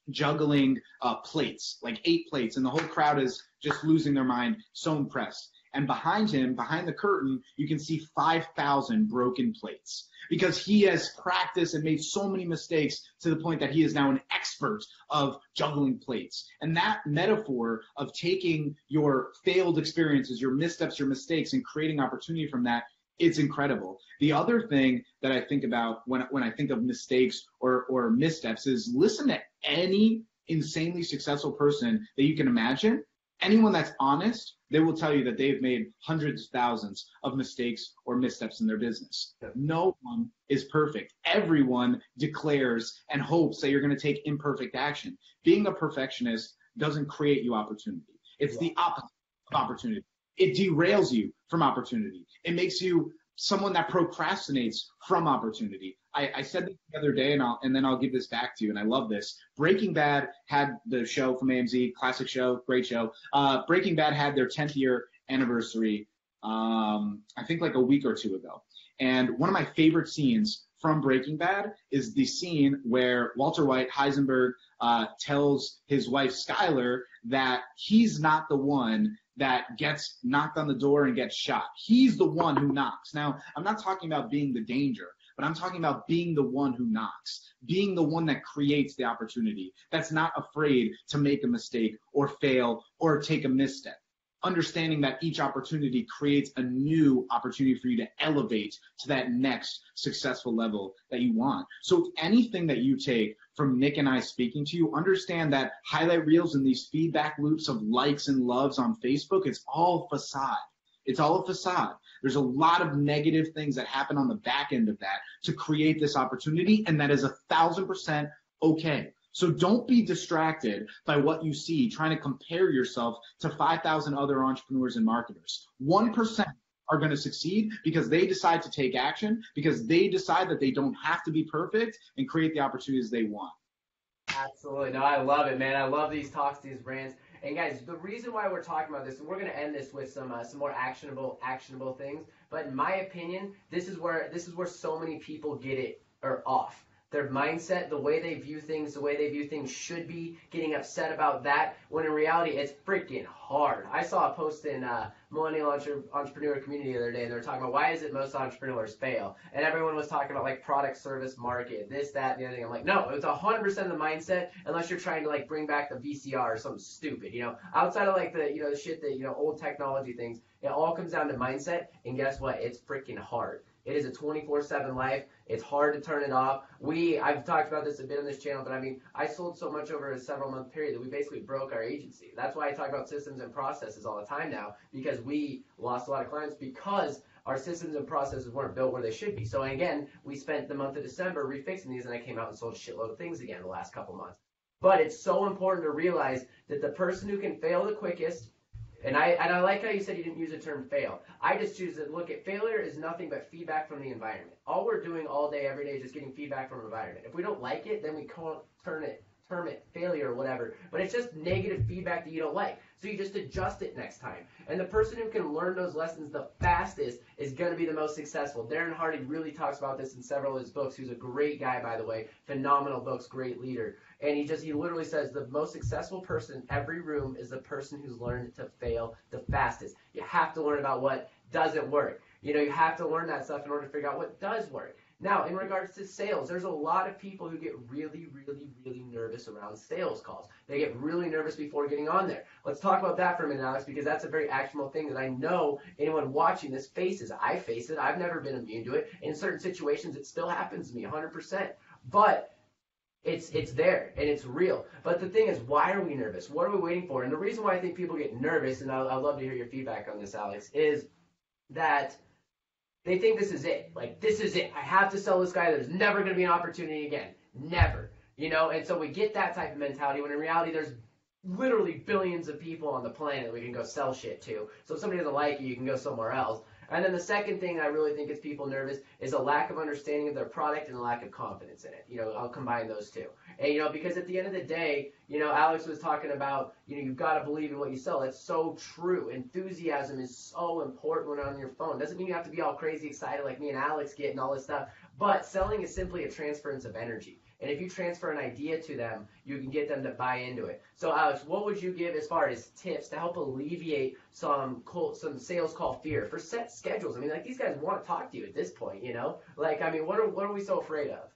juggling plates, like 8 plates, and the whole crowd is just losing their mind, so impressed. And behind him, behind the curtain, you can see 5,000 broken plates because he has practiced and made so many mistakes to the point that he is now an expert of juggling plates. And that metaphor of taking your failed experiences, your missteps, your mistakes, and creating opportunity from that, it's incredible. The other thing that I think about when I think of mistakes or missteps is listen to any insanely successful person that you can imagine. Anyone that's honest, they will tell you that they've made hundreds of thousands of mistakes or missteps in their business. No one is perfect. Everyone declares and hopes that you're going to take imperfect action. Being a perfectionist doesn't create you opportunity. It's the opposite of opportunity. It derails you from opportunity. It makes you someone that procrastinates from opportunity. I said this the other day, and then I'll give this back to you, and I love this. Breaking Bad had the show from AMZ, classic show, great show. Breaking Bad had their 10th year anniversary, I think like a week or two ago. And one of my favorite scenes from Breaking Bad is the scene where Walter White, Heisenberg, tells his wife Skyler that he's not the one that gets knocked on the door and gets shot. He's the one who knocks. Now, I'm not talking about being the danger, but I'm talking about being the one who knocks, being the one that creates the opportunity, that's not afraid to make a mistake or fail or take a misstep. Understanding that each opportunity creates a new opportunity for you to elevate to that next successful level that you want. So anything that you take from Nick and I speaking to you, understand that highlight reels and these feedback loops of likes and loves on Facebook, it's all facade. It's all a facade. There's a lot of negative things that happen on the back end of that to create this opportunity, and that is 1,000% okay. So don't be distracted by what you see, trying to compare yourself to 5,000 other entrepreneurs and marketers. 1% are going to succeed because they decide to take action, because they decide that they don't have to be perfect and create the opportunities they want. Absolutely. No, I love it, man. I love these talks, these brands. And guys, the reason why we're talking about this, and we're going to end this with some more actionable things. But in my opinion, this is where so many people get it or off. Their mindset, the way they view things, should be getting upset about that, when in reality, it's freaking hard. I saw a post in Millennial Entrepreneur Community the other day, and they were talking about why is it most entrepreneurs fail? And everyone was talking about like product, service, market, this, that, and the other thing. I'm like, no, it's 100% the mindset, unless you're trying to like bring back the VCR or something stupid, outside of like the, the shit that, old technology things, it all comes down to mindset. And guess what? It's freaking hard. It is a 24/7 life. It's hard to turn it off. I've talked about this a bit on this channel, but I mean, I sold so much over a several-month period that we basically broke our agency. That's why I talk about systems and processes all the time now, because we lost a lot of clients because our systems and processes weren't built where they should be. So again, we spent the month of December refixing these, and I came out and sold a shitload of things again the last couple months. But it's so important to realize that the person who can fail the quickest, and I like how you said you didn't use the term fail. I just choose to look at failure as nothing but feedback from the environment. All we're doing all day, every day is just getting feedback from the environment. If we don't like it, then we can't term it failure or whatever. But it's just negative feedback that you don't like. So you just adjust it next time. And the person who can learn those lessons the fastest is going to be the most successful. Darren Hardy really talks about this in several of his books. Who's a great guy, by the way. Phenomenal books, great leader. And he literally says the most successful person in every room is the person who's learned to fail the fastest. You have to learn about what doesn't work. You have to learn that stuff in order to figure out what does work. Now, in regards to sales, there's a lot of people who get really, really, really nervous around sales calls. They get really nervous before getting on there. Let's talk about that for a minute, Alex, because that's a very actionable thing that I know anyone watching this faces. I face it. I've never been immune to it. In certain situations, it still happens to me 100%. But It's there and it's real. But the thing is, why are we nervous? What are we waiting for? And the reason why I think people get nervous, and I'd love to hear your feedback on this, Alex, is that they think this is it. Like, this is it. I have to sell this guy. There's never going to be an opportunity again. Never. You know, and so we get that type of mentality when in reality there's literally billions of people on the planet we can go sell shit to. So if somebody doesn't like you, you can go somewhere else. And then the second thing I really think gets people nervous is a lack of understanding of their product and a lack of confidence in it. You know, I'll combine those two. And, you know, because at the end of the day, you know, Alex was talking about, you know, you've got to believe in what you sell. That's so true. Enthusiasm is so important when on your phone. Doesn't mean you have to be all crazy excited like me and Alex get and all this stuff. But selling is simply a transference of energy. And if you transfer an idea to them, you can get them to buy into it. So, Alex, what would you give as far as tips to help alleviate some sales call fear for set schedules? I mean, like, these guys want to talk to you at this point, you know? Like, I mean, what are we so afraid of?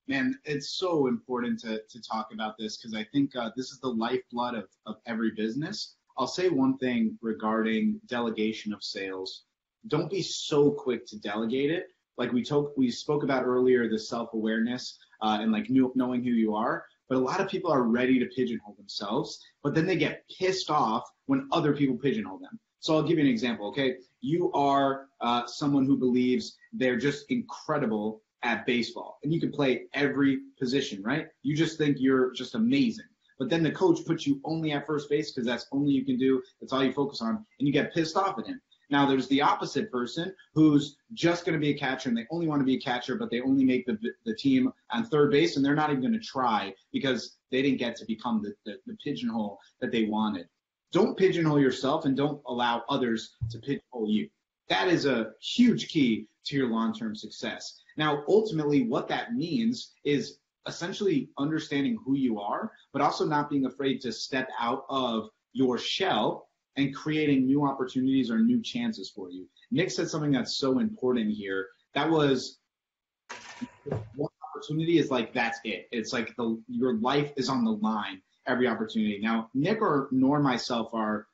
Man, it's so important to talk about this because I think this is the lifeblood of every business. I'll say one thing regarding delegation of sales. Don't be so quick to delegate it. Like we spoke about earlier, the self-awareness and like knowing who you are. But a lot of people are ready to pigeonhole themselves, but then they get pissed off when other people pigeonhole them. So I'll give you an example, okay? You are someone who believes they're just incredible at baseball, and you can play every position, right? You just think you're just amazing. But then the coach puts you only at first base because that's only you can do. That's all you focus on, and you get pissed off at him. Now, there's the opposite person who's just going to be a catcher, and they only want to be a catcher, but they only make the team on third base, and they're not even going to try because they didn't get to become the pigeonhole that they wanted. Don't pigeonhole yourself, and don't allow others to pigeonhole you. That is a huge key to your long-term success. Now, ultimately, what that means is essentially understanding who you are, but also not being afraid to step out of your shell and creating new opportunities or new chances for you. Nick said something that's so important here. That was one opportunity is like, that's it. It's like your life is on the line every opportunity. Now, Nick nor myself are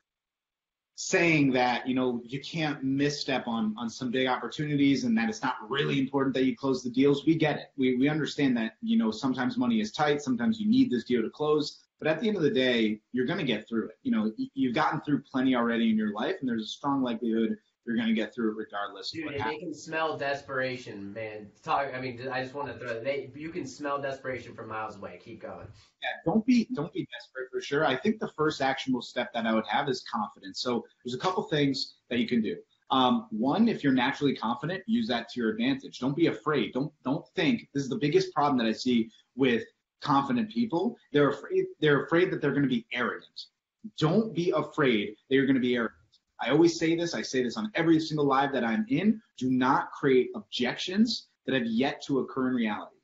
saying that, you know, you can't misstep on some big opportunities and that it's not really important that you close the deals. We get it. We understand that, you know, sometimes money is tight. Sometimes you need this deal to close. But at the end of the day, you're going to get through it. You know, you've gotten through plenty already in your life, and there's a strong likelihood you're going to get through it regardless. Dude, they can smell desperation, man. I just want to throw that. You can smell desperation from miles away. Keep going. Yeah, don't be desperate for sure. I think the first actionable step that I would have is confidence. So there's a couple things that you can do. One, if you're naturally confident, use that to your advantage. Don't be afraid. Don't think. This is the biggest problem that I see with confident people. They're afraid that they're going to be arrogant. Don't be afraid that you're going to be arrogant. I always say this. I say this on every single live that I'm in. Do not create objections that have yet to occur in reality.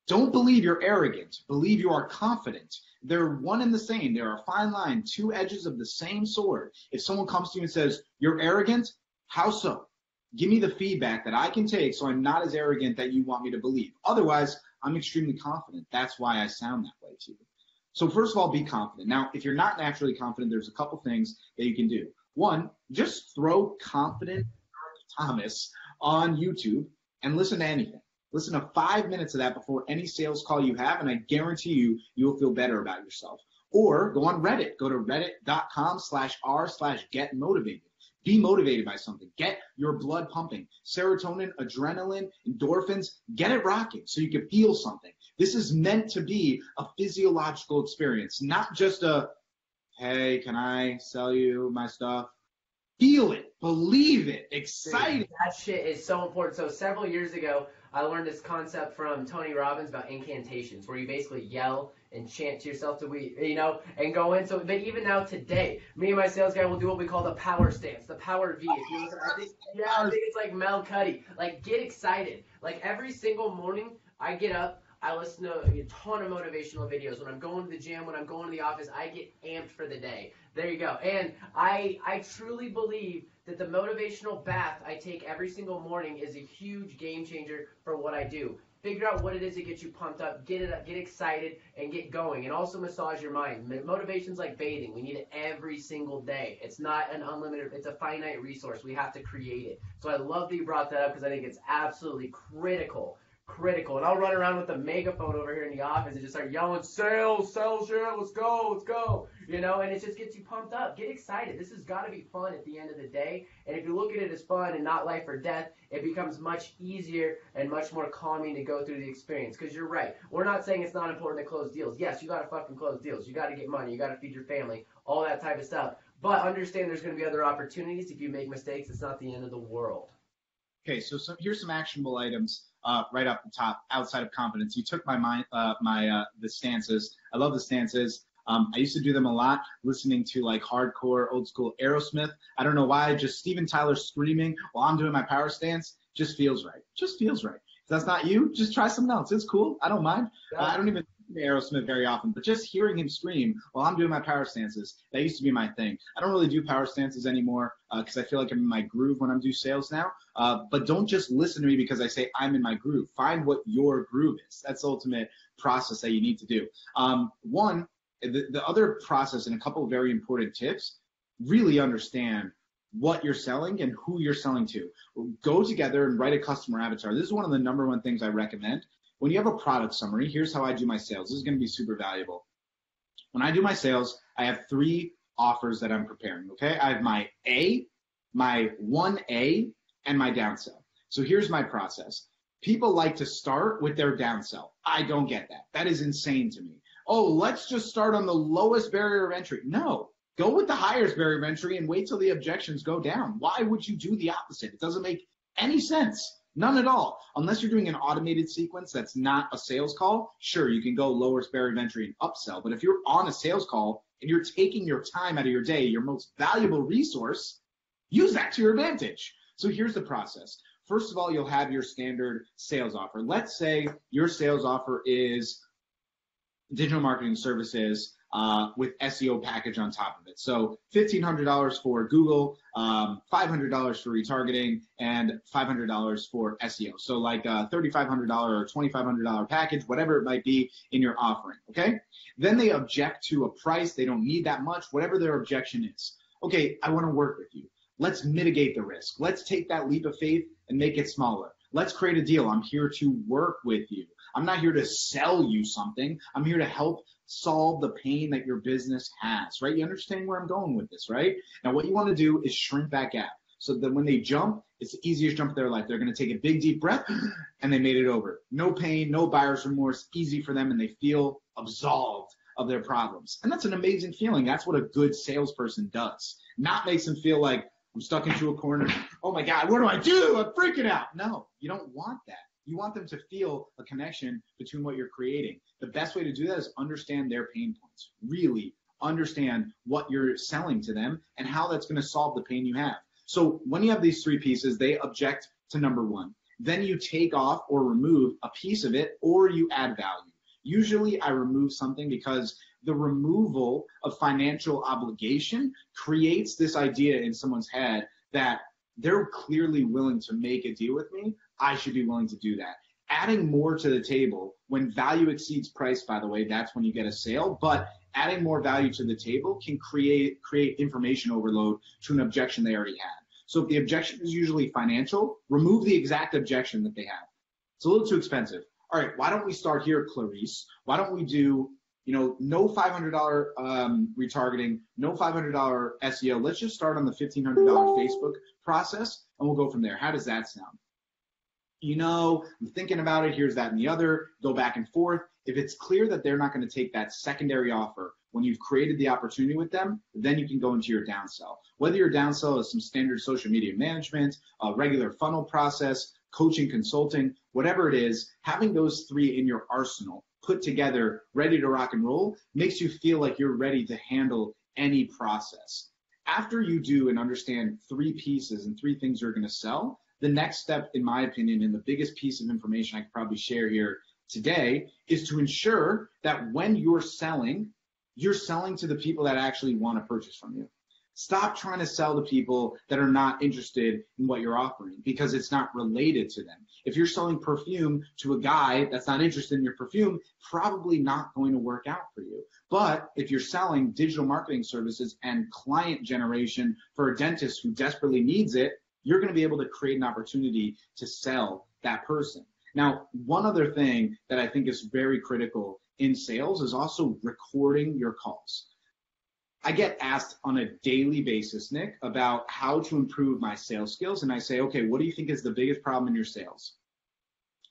Don't believe you're arrogant. Believe you are confident. They're one and the same. They're a fine line, two edges of the same sword. If someone comes to you and says, you're arrogant, how so? Give me the feedback that I can take so I'm not as arrogant that you want me to believe. Otherwise, I'm extremely confident. That's why I sound that way to you. So first of all, be confident. Now, if you're not naturally confident, there's a couple things that you can do. One, just throw Confident Eric Thomas on YouTube and listen to anything. Listen to 5 minutes of that before any sales call you have, and I guarantee you will feel better about yourself. Or go on Reddit. Go to reddit.com/r/getmotivated. Be motivated by something. Get your blood pumping. Serotonin, adrenaline, endorphins, get it rocking so you can feel something. This is meant to be a physiological experience, not just a, hey, can I sell you my stuff? Feel it, believe it, excited. That shit is so important. So several years ago, I learned this concept from Tony Robbins about incantations, where you basically yell and chant to yourself and go in. So, but even now today, me and my sales guy will do what we call the power stance, the power V. If you listen, I think it's like Mel Cuddy. Like, get excited. Like, every single morning, I get up, I listen to a ton of motivational videos. When I'm going to the gym, when I'm going to the office, I get amped for the day. There you go. And I truly believe that the motivational bath I take every single morning is a huge game changer for what I do. Figure out what it is that gets you pumped up, get excited, and get going. And also massage your mind. Motivation's like bathing. We need it every single day. It's not an unlimited, it's a finite resource. We have to create it. So I love that you brought that up because I think it's absolutely critical critical. And I'll run around with a megaphone over here in the office and just start yelling, sales, yeah, let's go. And it just gets you pumped up. Get excited. This has got to be fun at the end of the day. And if you look at it as fun and not life or death, it becomes much easier and much more calming to go through the experience. Because you're right. We're not saying it's not important to close deals. Yes, you got to fucking close deals. You got to get money. You got to feed your family. All that type of stuff. But understand there's going to be other opportunities. If you make mistakes, it's not the end of the world. Okay, so here's some actionable items right off the top. Outside of confidence, you took the stances. I love the stances. I used to do them a lot, listening to like hardcore, old school Aerosmith. I don't know why, just Steven Tyler screaming while I'm doing my power stance just feels right. Just feels right. If that's not you, just try something else. It's cool. I don't mind. I don't even Aerosmith very often, but just hearing him scream while I'm doing my power stances, that used to be my thing. I don't really do power stances anymore because I feel like I'm in my groove when I'm doing sales now. But don't just listen to me because I say I'm in my groove. Find what your groove is. That's the ultimate process that you need to do. The other process and a couple of very important tips, really understand what you're selling and who you're selling to. Go together and write a customer avatar. This is one of the number one things I recommend. When you have a product summary, here's how I do my sales. This is going to be super valuable. When I do my sales, I have 3 offers that I'm preparing, okay? I have my A, my 1A, and my downsell. So here's my process. People like to start with their downsell. I don't get that. That is insane to me. Oh, let's just start on the lowest barrier of entry. No, go with the highest barrier of entry and wait till the objections go down. Why would you do the opposite? It doesn't make any sense. None at all. Unless you're doing an automated sequence that's not a sales call, sure, you can go lowest barrier of entry and upsell. But if you're on a sales call and you're taking your time out of your day, your most valuable resource, use that to your advantage. So here's the process. First of all, you'll have your standard sales offer. Let's say your sales offer is digital marketing services with SEO package on top of it. So $1,500 for Google, $500 for retargeting, and $500 for SEO. So like a $3,500 or $2,500 package, whatever it might be in your offering, okay? Then they object to a price. They don't need that much, whatever their objection is. Okay, I want to work with you. Let's mitigate the risk. Let's take that leap of faith and make it smaller. Let's create a deal. I'm here to work with you. I'm not here to sell you something. I'm here to help solve the pain that your business has, right? You understand where I'm going with this, right? Now, what you want to do is shrink that gap so that when they jump, it's the easiest jump of their life. They're going to take a big, deep breath, and they made it over. No pain, no buyer's remorse, easy for them, and they feel absolved of their problems. And that's an amazing feeling. That's what a good salesperson does. Not makes them feel like, I'm stuck into a corner. Oh, my God, what do I do? I'm freaking out. No, you don't want that. You want them to feel a connection between what you're creating. The best way to do that is understand their pain points. Really understand what you're selling to them and how that's going to solve the pain you have. So when you have these 3 pieces, they object to number 1. Then you take off or remove a piece of it, or you add value. Usually I remove something because the removal of financial obligation creates this idea in someone's head that they're clearly willing to make a deal with me. I should be willing to do that. Adding more to the table, when value exceeds price, by the way, that's when you get a sale. But adding more value to the table can create information overload to an objection they already had. So if the objection is usually financial, remove the exact objection that they have. It's a little too expensive. All right, why don't we start here, Clarice? Why don't we do, no $500 retargeting, no $500 SEO. Let's just start on the $1,500 Facebook process, and we'll go from there. How does that sound? I'm thinking about it. Here's that and the other. Go back and forth. If it's clear that they're not going to take that secondary offer when you've created the opportunity with them, then you can go into your downsell. Whether your downsell is some standard social media management, a regular funnel process, coaching, consulting, whatever it is, having those 3 in your arsenal put together, ready to rock and roll, makes you feel like you're ready to handle any process. After you do and understand 3 pieces and 3 things you're going to sell, the next step, in my opinion, and the biggest piece of information I could probably share here today, is to ensure that when you're selling to the people that actually want to purchase from you. Stop trying to sell to people that are not interested in what you're offering because it's not related to them. If you're selling perfume to a guy that's not interested in your perfume, probably not going to work out for you. But if you're selling digital marketing services and client generation for a dentist who desperately needs it, you're going to be able to create an opportunity to sell that person. Now, one other thing that I think is very critical in sales is also recording your calls. I get asked on a daily basis, Nick, about how to improve my sales skills. And I say, okay, what do you think is the biggest problem in your sales?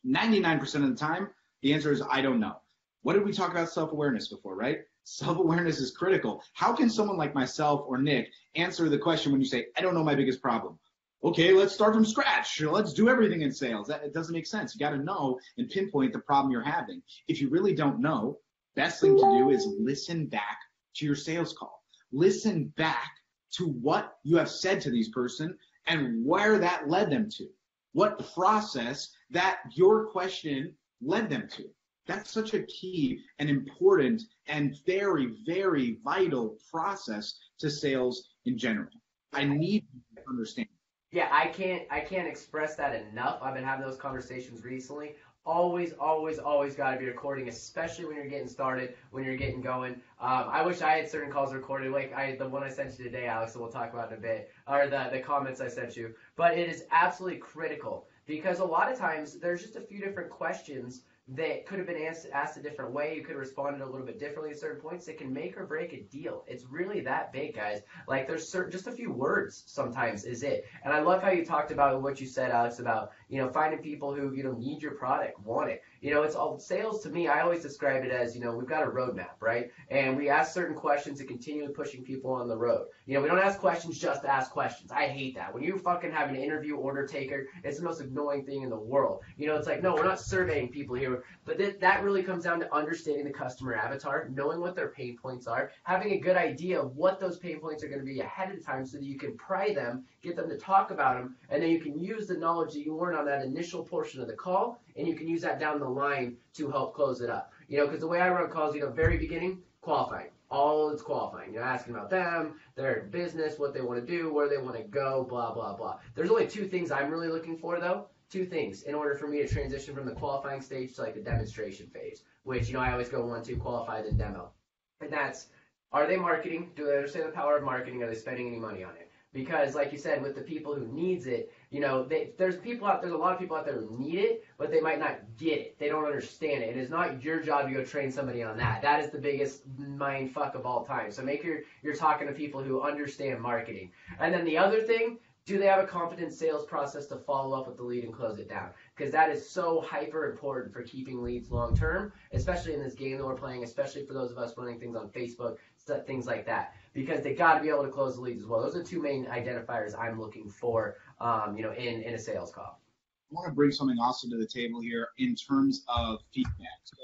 99% of the time, the answer is, I don't know. What did we talk about self-awareness before, right? Self-awareness is critical. How can someone like myself or Nick answer the question when you say, I don't know my biggest problem? Okay, let's start from scratch. Let's do everything in sales. It doesn't make sense. You got to know and pinpoint the problem you're having. If you really don't know, best thing to do is listen back to your sales call. Listen back to what you have said to these person and where that led them to. What process that your question led them to. That's such a key and important and very, very vital process to sales in general. I need you to understand. Yeah, I can't express that enough. I've been having those conversations recently. Always got to be recording, especially when you're getting started, when you're getting going. I wish I had certain calls recorded, like the one I sent you today, Alex, that we'll talk about in a bit, or the comments I sent you. But it is absolutely critical because a lot of times there's just a few different questions that could have been asked a different way. You could have responded a little bit differently at certain points. It can make or break a deal. It's really that big, guys. Like there's just a few words sometimes is it. And I love how you talked about what you said, Alex, about, finding people who, need your product, want it. It's all sales to me. I always describe it as, we've got a roadmap, right? And we ask certain questions to continue pushing people on the road. We don't ask questions just to ask questions. I hate that. When you fucking have an interview order taker, it's the most annoying thing in the world. It's like, no, we're not surveying people here. But that really comes down to understanding the customer avatar, knowing what their pain points are, having a good idea of what those pain points are going to be ahead of time so that you can pry them, get them to talk about them, and then you can use the knowledge that you learn on that initial portion of the call, and you can use that down the line to help close it up. Because the way I run calls, very beginning, qualifying. All it's qualifying. You're asking about them, their business, what they want to do, where they want to go, blah, blah, blah. There's only two things I'm really looking for, though. Two things in order for me to transition from the qualifying stage to like the demonstration phase, which, I always go 1, 2, qualify, then demo. And that's, are they marketing? Do they understand the power of marketing? Are they spending any money on it? Because like you said, with the people who needs it, there's a lot of people out there who need it, but they might not get it. They don't understand it. It is not your job to go train somebody on that. That is the biggest mind fuck of all time. So make sure you're talking to people who understand marketing. And then the other thing, do they have a confident sales process to follow up with the lead and close it down? Because that is so hyper important for keeping leads long term, especially in this game that we're playing, especially for those of us running things on Facebook, things like that. Because they got to be able to close the leads as well. Those are two main identifiers I'm looking for, in a sales call. I want to bring something also to the table here in terms of feedback. So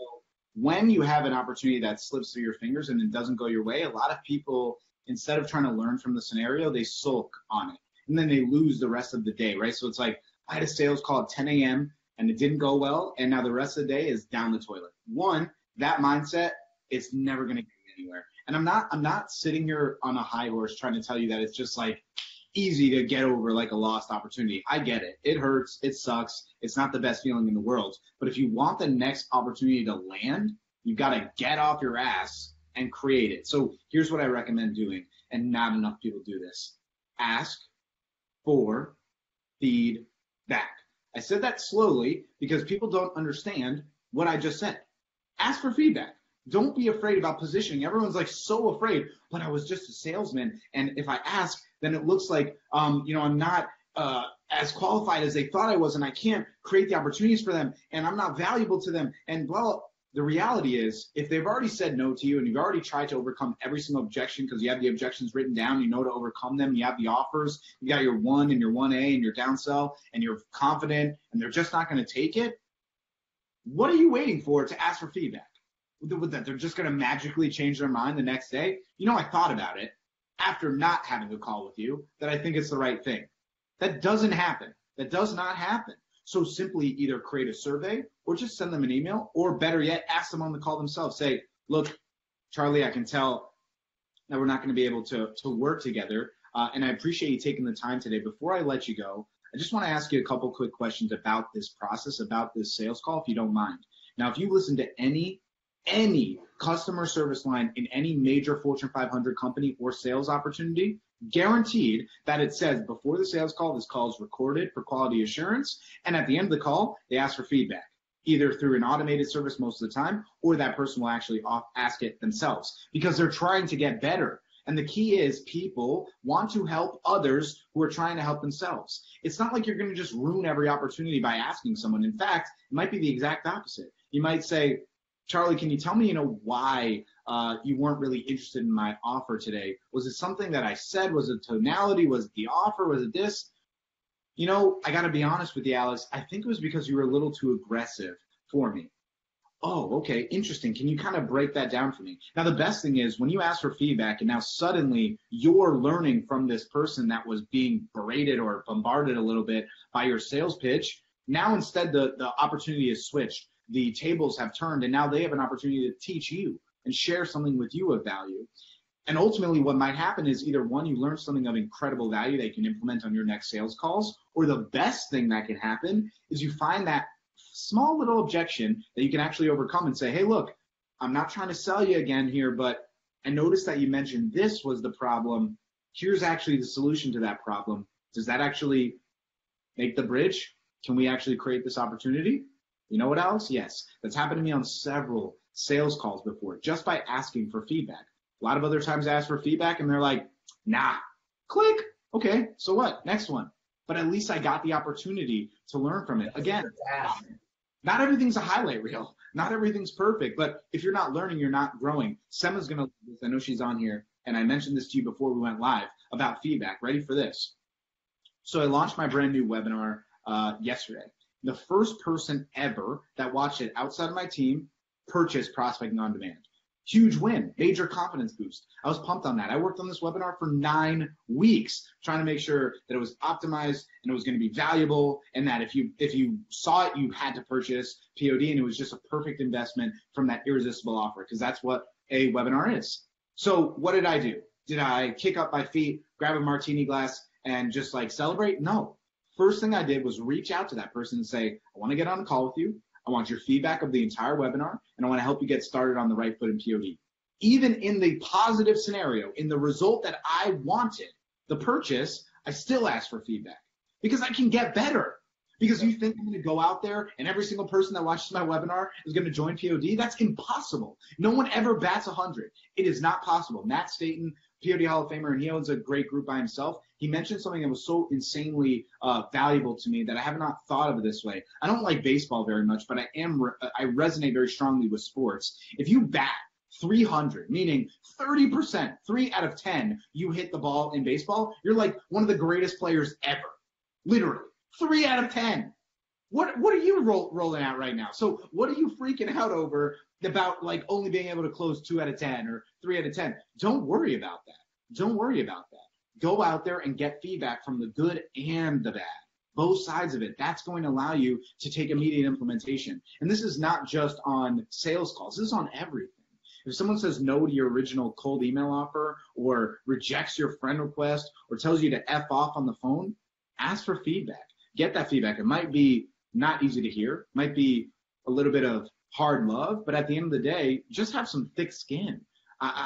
when you have an opportunity that slips through your fingers and it doesn't go your way, a lot of people, instead of trying to learn from the scenario, they sulk on it. And then they lose the rest of the day, right? So it's like, I had a sales call at 10 a.m. and it didn't go well, and now the rest of the day is down the toilet. One, that mindset, it's never going to get you anywhere. And I'm not sitting here on a high horse trying to tell you that it's just like easy to get over like a lost opportunity. I get it. It hurts. It sucks. It's not the best feeling in the world. But if you want the next opportunity to land, you've got to get off your ass and create it. So here's what I recommend doing, and not enough people do this. Ask for feedback. I said that slowly because people don't understand what I just said. Ask for feedback. Don't be afraid about positioning. Everyone's like so afraid, but I was just a salesman, and if I ask, then it looks like I'm not as qualified as they thought I was, and I can't create the opportunities for them, and I'm not valuable to them. And well, the reality is, if they've already said no to you and you've already tried to overcome every single objection because you have the objections written down, you know to overcome them, you have the offers, you got your 1 and your 1A and your downsell, and you're confident, and they're just not going to take it, what are you waiting for to ask for feedback? That they're just going to magically change their mind the next day? I thought about it after not having a call with you, that I think it's the right thing. That doesn't happen. That does not happen. So simply either create a survey or just send them an email, or better yet, ask them on the call themselves. Say, look, Charlie, I can tell that we're not going to be able to work together, and I appreciate you taking the time today. Before I let you go, I just want to ask you a couple quick questions about this process, about this sales call, if you don't mind. Now, if you listen to any any customer service line in any major Fortune 500 company or sales opportunity, guaranteed that it says before the sales call, this call is recorded for quality assurance. And at the end of the call, they ask for feedback, either through an automated service most of the time, or that person will actually ask it themselves because they're trying to get better. And the key is people want to help others who are trying to help themselves. It's not like you're going to just ruin every opportunity by asking someone. In fact, it might be the exact opposite. You might say, Charlie, can you tell me, why you weren't really interested in my offer today? Was it something that I said? Was it tonality? Was it the offer? Was it this? I got to be honest with you, Alex. I think it was because you were a little too aggressive for me. Oh, okay, interesting. Can you kind of break that down for me? Now, the best thing is when you ask for feedback and now suddenly you're learning from this person that was being berated or bombarded a little bit by your sales pitch, now instead the opportunity is switched. The tables have turned, and now they have an opportunity to teach you and share something with you of value. And ultimately what might happen is either one, you learn something of incredible value that you can implement on your next sales calls, or the best thing that can happen is you find that small little objection that you can actually overcome and say, hey, look, I'm not trying to sell you again here, but I noticed that you mentioned this was the problem. Here's actually the solution to that problem. Does that actually make the bridge? Can we actually create this opportunity? You know what, Alex? Yes. That's happened to me on several sales calls before, just by asking for feedback. A lot of other times I ask for feedback and they're like, nah, click. Okay, so what? Next one. But at least I got the opportunity to learn from it. Again, not everything's a highlight reel. Not everything's perfect. But if you're not learning, you're not growing. Sema's going to, I know she's on here, and I mentioned this to you before we went live about feedback. Ready for this? So I launched my brand new webinar yesterday. The first person ever that watched it outside of my team purchased Prospecting on Demand. Huge win, major confidence boost. I was pumped on that. I worked on this webinar for 9 weeks, trying to make sure that it was optimized and it was going to be valuable, and that if you saw it, you had to purchase POD, and it was just a perfect investment from that irresistible offer, because that's what a webinar is. So what did I do? Did I kick up my feet, grab a martini glass, and just like celebrate? No. First thing I did was reach out to that person and say, I want to get on a call with you. I want your feedback of the entire webinar, and I want to help you get started on the right foot in POD. Even in the positive scenario, in the result that I wanted, the purchase, I still ask for feedback because I can get better. Because you think I'm going to go out there and every single person that watches my webinar is going to join POD? That's impossible. No one ever bats 100. It is not possible. Matt Staten, POD Hall of Famer, and he owns a great group by himself. He mentioned something that was so insanely valuable to me that I have not thought of it this way. I don't like baseball very much, but I resonate very strongly with sports. If you bat 300, meaning 30%, 3 out of 10, you hit the ball in baseball, you're like one of the greatest players ever. Literally. 3 out of 10. What are you rolling out right now? So what are you freaking out over about, like, only being able to close 2 out of 10 or 3 out of 10? Don't worry about that. Don't worry about that. Go out there and get feedback from the good and the bad. Both sides of it. That's going to allow you to take immediate implementation. And this is not just on sales calls. This is on everything. If someone says no to your original cold email offer, or rejects your friend request, or tells you to F off on the phone, ask for feedback. Get that feedback. It might be not easy to hear, might be a little bit of hard love, but at the end of the day, just have some thick skin.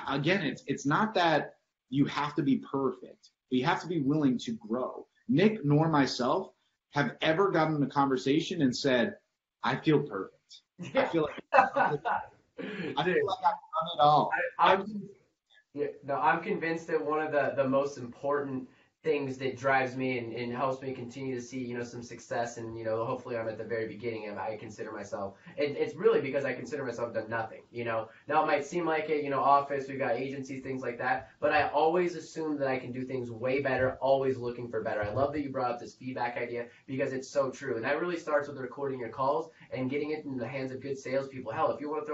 Again, it's not that you have to be perfect, but you have to be willing to grow. Nick nor myself have ever gotten in a conversation and said, I feel perfect. I feel like I've done it all. I'm convinced that one of the most important things that drives me and helps me continue to see, some success, and, hopefully I'm at the very beginning of, I consider myself, it's really because I consider myself done nothing, Now it might seem like it, office, we've got agencies, things like that, but I always assume that I can do things way better, always looking for better. I love that you brought up this feedback idea because it's so true, and that really starts with recording your calls and getting it in the hands of good salespeople. Hell, if you want to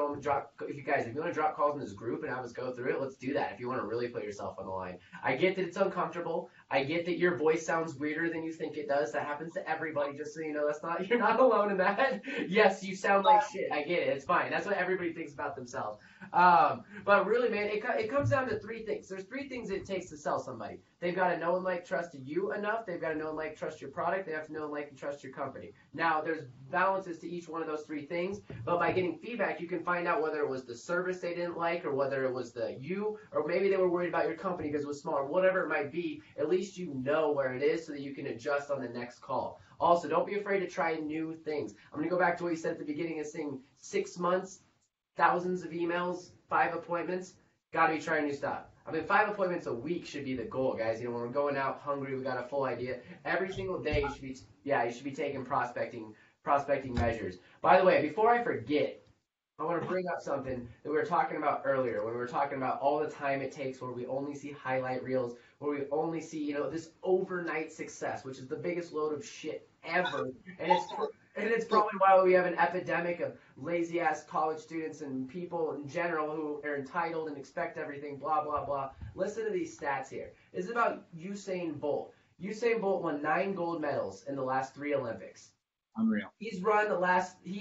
if you want to drop calls in this group and have us go through it, let's do that. If you want to really put yourself on the line, I get that it's uncomfortable. I get that your voice sounds weirder than you think it does. That happens to everybody, just so you know. You're not alone in that. Yes, you sound like shit. I get it. It's fine. That's what everybody thinks about themselves. But really, man, it comes down to three things. There's three things it takes to sell somebody. They've got to know and like trust you enough. They've got to know and like trust your product. They have to know and like and trust your company. Now, there's balances to each one of those three things, but by getting feedback, you can find out whether it was the service they didn't like, or whether it was or maybe they were worried about your company because it was small, or whatever it might be. At least you know where it is so that you can adjust on the next call. Also, don't be afraid to try new things. I'm going to go back to what you said at the beginning of saying 6 months, thousands of emails, 5 appointments. Got to be trying new stuff. I mean, 5 appointments a week should be the goal, guys. You know, when we're going out hungry, we got a full idea. Every single day, you should be taking prospecting measures. By the way, before I forget, I want to bring up something that we were talking about earlier when we were talking about all the time it takes where we only see highlight reels, where we only see, you know, this overnight success, which is the biggest load of shit ever. And it's probably why we have an epidemic of lazy-ass college students and people in general who are entitled and expect everything, blah, blah, blah. Listen to these stats here. This is about Usain Bolt. Usain Bolt won 9 gold medals in the last 3 Olympics. Unreal. He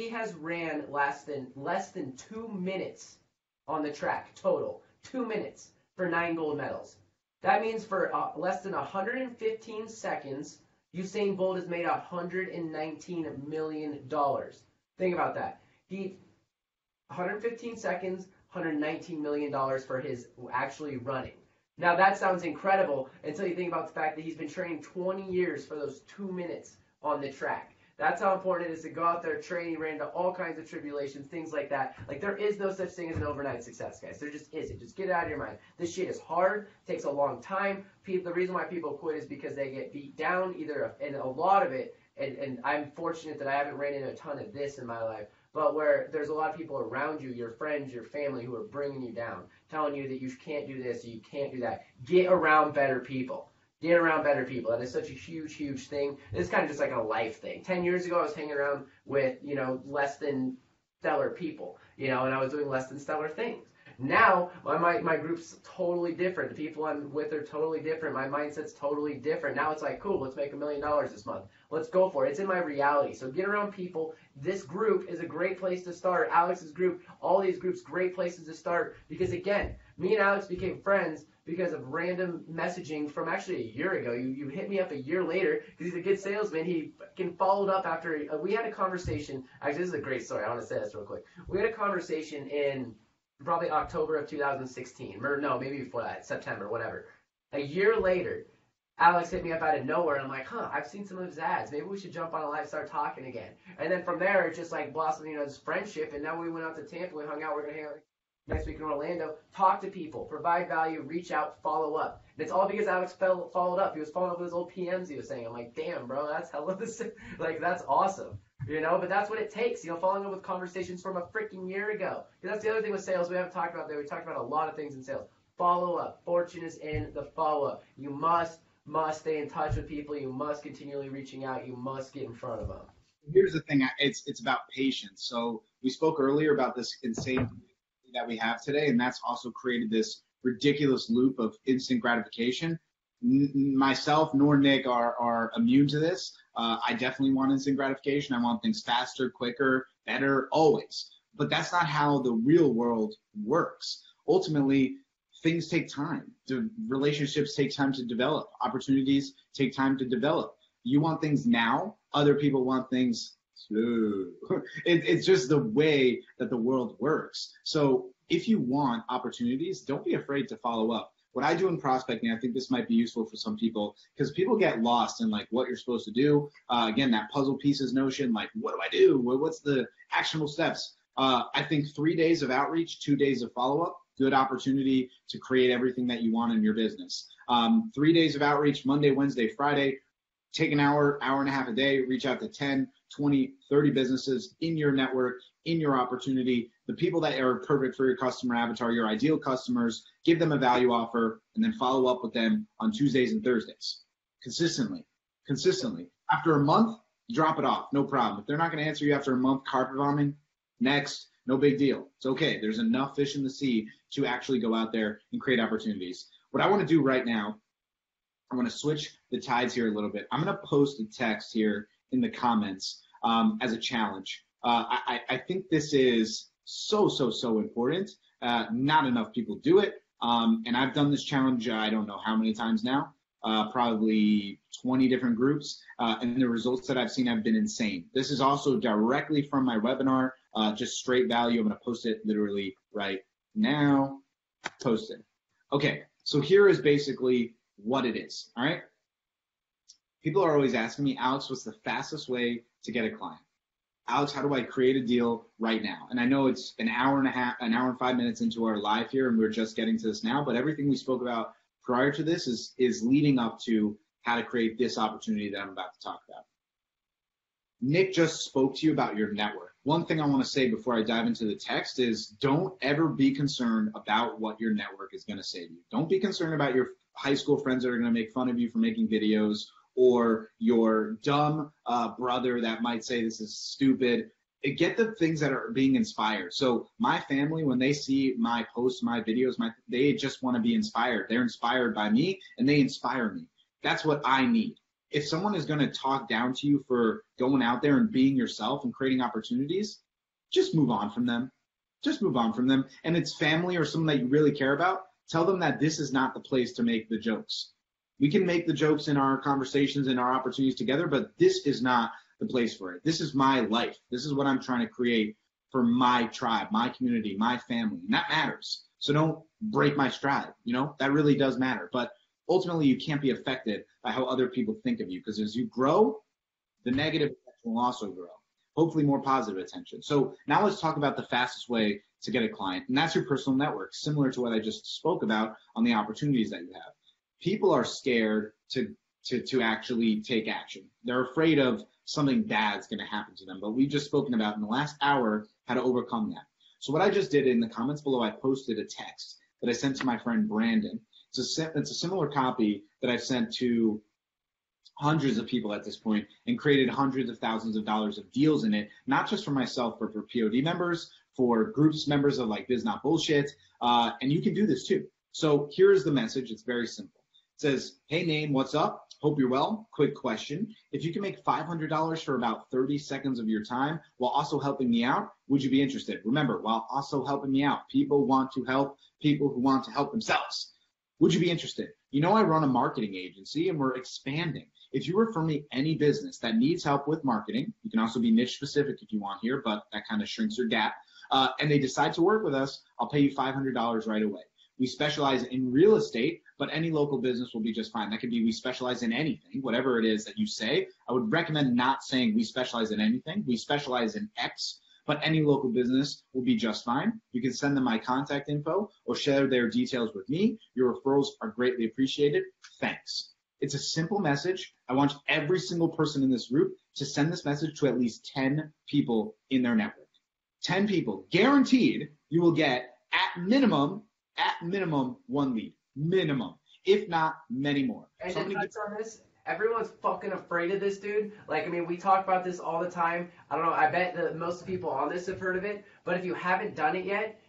has ran less than 2 minutes on the track total. 2 minutes for 9 gold medals. That means for less than 115 seconds, Usain Bolt has made $119 million. Think about that. 115 seconds, $119 million for his actually running. Now that sounds incredible until you think about the fact that he's been training 20 years for those 2 minutes on the track. That's how important it is to go out there, train. He ran into all kinds of tribulations, things like that. Like, there is no such thing as an overnight success, guys. There just isn't. Just get it out of your mind. This shit is hard, takes a long time. The reason why people quit is because they get beat down, and a lot of it, and I'm fortunate that I haven't ran into a ton of this in my life, but where there's a lot of people around you, your friends, your family, who are bringing you down, telling you that you can't do this, or you can't do that. Get around better people. Get around better people. That is such a huge, huge thing. It's kind of just like a life thing. 10 years ago, I was hanging around with, you know, less than stellar people, you know, and I was doing less than stellar things. Now, my group's totally different. The people I'm with are totally different. My mindset's totally different. Now it's like, cool, let's make $1 million this month. Let's go for it. It's in my reality. So get around people. This group is a great place to start. Alex's group, all these groups, great places to start. Because, again, me and Alex became friends because of random messaging from actually a year ago. You hit me up a year later because he's a good salesman. He followed up after we had a conversation. Actually, this is a great story. I want to say this real quick. We had a conversation in probably October of 2016. Or no, maybe before that, September, whatever. A year later, Alex hit me up out of nowhere, and I'm like, I've seen some of his ads. Maybe we should jump on a live, start talking again. And then from there, it just like blossomed, you know, this friendship. And now we went out to Tampa, we hung out, we're going to hang out next week in Orlando, talk to people, provide value, reach out, follow up. And it's all because Alex followed up. He was following up with his old PMs he was saying. I'm like, damn, bro, that's hella like, that's awesome. You know, but that's what it takes, you know, following up with conversations from a freaking year ago. Because that's the other thing with sales we haven't talked about there. We talked about a lot of things in sales. Follow up. Fortune is in the follow up. You must stay in touch with people. You must continually reaching out. You must get in front of them. Here's the thing. It's about patience. So we spoke earlier about this insane that we have today, and that's also created this ridiculous loop of instant gratification. Myself nor Nick are immune to this. I definitely want instant gratification. I want things faster, quicker, better, always. But that's not how the real world works. Ultimately, things take time. The relationships take time to develop. Opportunities take time to develop. You want things now. Other people want things slow. It's just the way that the world works. So if you want opportunities, don't be afraid to follow up. What I do in prospecting, I think this might be useful for some people because people get lost in like what you're supposed to do. Again, that puzzle pieces notion, like what do I do? What's the actionable steps? I think 3 days of outreach, 2 days of follow-up, good opportunity to create everything that you want in your business. 3 days of outreach, Monday, Wednesday, Friday. Take an hour and a half a day, reach out to 10, 20, 30 businesses in your network, in your opportunity, the people that are perfect for your customer avatar, your ideal customers, give them a value offer, and then follow up with them on Tuesdays and Thursdays. Consistently. After a month, drop it off. No problem. If they're not going to answer you after a month, carpet bombing, next, no big deal. It's okay. There's enough fish in the sea to actually go out there and create opportunities. What I want to do right now I'm going to switch the tides here a little bit. I'm going to post a text here in the comments as a challenge. I think this is so important. Not enough people do it. And I've done this challenge, I don't know how many times now, probably 20 different groups. And the results that I've seen have been insane. This is also directly from my webinar, just straight value. I'm going to post it literally right now. Post it. Okay, so here is basically what it is. All right. People are always asking me, Alex, what's the fastest way to get a client? Alex, how do I create a deal right now? And I know it's an hour and 5 minutes into our live here, and we're just getting to this now, but everything we spoke about prior to this is leading up to how to create this opportunity that I'm about to talk about. Nick just spoke to you about your network. One thing I want to say before I dive into the text is don't ever be concerned about what your network is going to say to you. Don't be concerned about your high school friends that are going to make fun of you for making videos, or your dumb brother that might say this is stupid. Get the things that are being inspired. So my family, when they see my posts, my videos, they just want to be inspired. They're inspired by me, and they inspire me. That's what I need. If someone is going to talk down to you for going out there and being yourself and creating opportunities, just move on from them. Just move on from them. And it's family or someone that you really care about, tell them that this is not the place to make the jokes. We can make the jokes in our conversations and our opportunities together, but this is not the place for it. This is my life. This is what I'm trying to create for my tribe, my community, my family, and that matters. So don't break my stride. That really does matter. But ultimately, you can't be affected by how other people think of you, because as you grow, the negative attention will also grow. Hopefully more positive attention. So now let's talk about the fastest way to get a client, and that's your personal network, similar to what I just spoke about on the opportunities that you have. People are scared to actually take action. They're afraid of something bad's going to happen to them. But we've just spoken about in the last hour how to overcome that. So what I just did in the comments below, I posted a text that I sent to my friend Brandon. It's a similar copy that I've sent to hundreds of people at this point and created hundreds of thousands of dollars of deals in it, not just for myself, but for POD members, for groups members of like Biz Not Bullshit. And you can do this too. So here's the message. It's very simple. It says, hey, name, what's up? Hope you're well. Quick question. If you can make $500 for about 30 seconds of your time while also helping me out, would you be interested? Remember, while also helping me out, people want to help people who want to help themselves. Would you be interested? I run a marketing agency and we're expanding. If you refer me any business that needs help with marketing, you can also be niche specific if you want here, but that kind of shrinks your gap, and they decide to work with us, I'll pay you $500 right away. We specialize in real estate, but any local business will be just fine. That could be we specialize in anything, whatever it is that you say. I would recommend not saying we specialize in anything. We specialize in X, but any local business will be just fine. You can send them my contact info or share their details with me. Your referrals are greatly appreciated. Thanks. It's a simple message. I want every single person in this group to send this message to at least 10 people in their network. 10 people. Guaranteed you will get at minimum, one lead. Minimum. If not, many more. And to touch on this, everyone's fucking afraid of this dude. We talk about this all the time. I don't know, I bet that most people on this have heard of it. But if you haven't done it yet,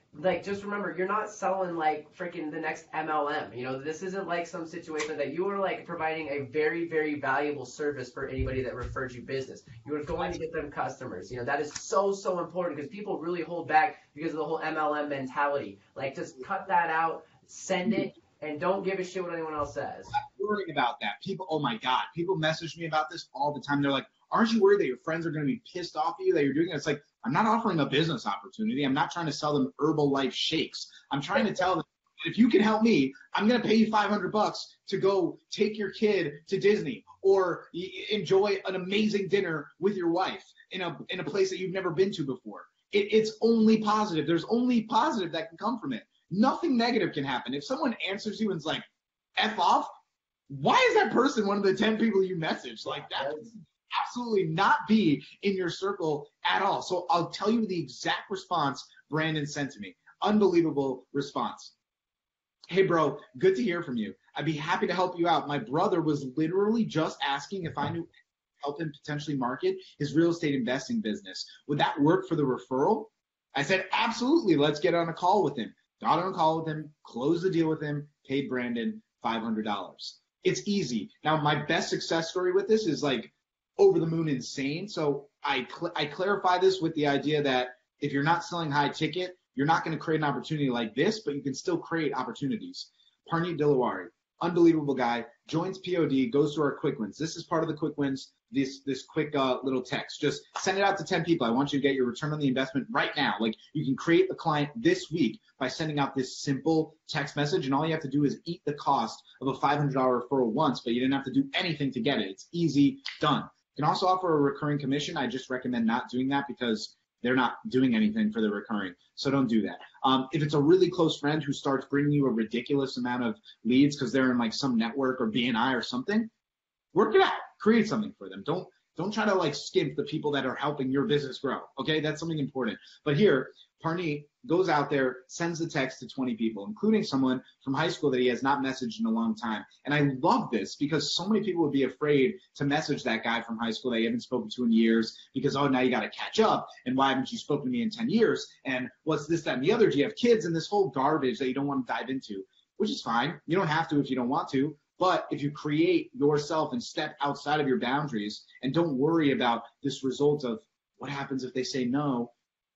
just remember, you're not selling freaking the next MLM. This isn't like some situation that you are providing a very, very valuable service for anybody that referred you business. You are going to get them customers. That is so important because people really hold back because of the whole MLM mentality. Just cut that out, send it, and don't give a shit what anyone else says. I'm worrying about that. People, oh my God, people message me about this all the time. They're like, aren't you worried that your friends are going to be pissed off at you that you're doing it? It's like, I'm not offering a business opportunity. I'm not trying to sell them Herbalife shakes. I'm trying to tell them, if you can help me, I'm going to pay you $500 to go take your kid to Disney or enjoy an amazing dinner with your wife in a place that you've never been to before. It's only positive. There's only positive that can come from it. Nothing negative can happen. If someone answers you and is like, F off, why is that person one of the 10 people you message? That would absolutely not be in your circle at all. So I'll tell you the exact response Brandon sent to me. Unbelievable response. Hey, bro, good to hear from you. I'd be happy to help you out. My brother was literally just asking if I knew help him potentially market his real estate investing business. Would that work for the referral? I said, absolutely. Let's get on a call with him. Got on a call with him, closed the deal with him, paid Brandon $500. It's easy. Now, my best success story with this is like over the moon insane. So I clarify this with the idea that if you're not selling high ticket, you're not going to create an opportunity like this, but you can still create opportunities. Parneet Dilawari, unbelievable guy, joins POD, goes to our quick wins. This is part of the quick wins, this quick little text. Just send it out to 10 people. I want you to get your return on the investment right now. Like, you can create a client this week by sending out this simple text message, and all you have to do is eat the cost of a $500 referral once, but you didn't have to do anything to get it. It's easy, done. You can also offer a recurring commission. I just recommend not doing that because they're not doing anything for the recurring. So don't do that. If it's a really close friend who starts bringing you a ridiculous amount of leads because they're in like some network or BNI or something, work it out. Create something for them. Don't try to like skimp the people that are helping your business grow. Okay, that's something important. But here, Parneet goes out there, sends the text to 20 people, including someone from high school that he has not messaged in a long time. And I love this because so many people would be afraid to message that guy from high school they haven't spoken to in years because, oh, now you got to catch up. And why haven't you spoken to me in 10 years? And what's this, that, and the other? Do you have kids? And this whole garbage that you don't want to dive into, which is fine. You don't have to if you don't want to. But if you create yourself and step outside of your boundaries and don't worry about this result of what happens if they say no,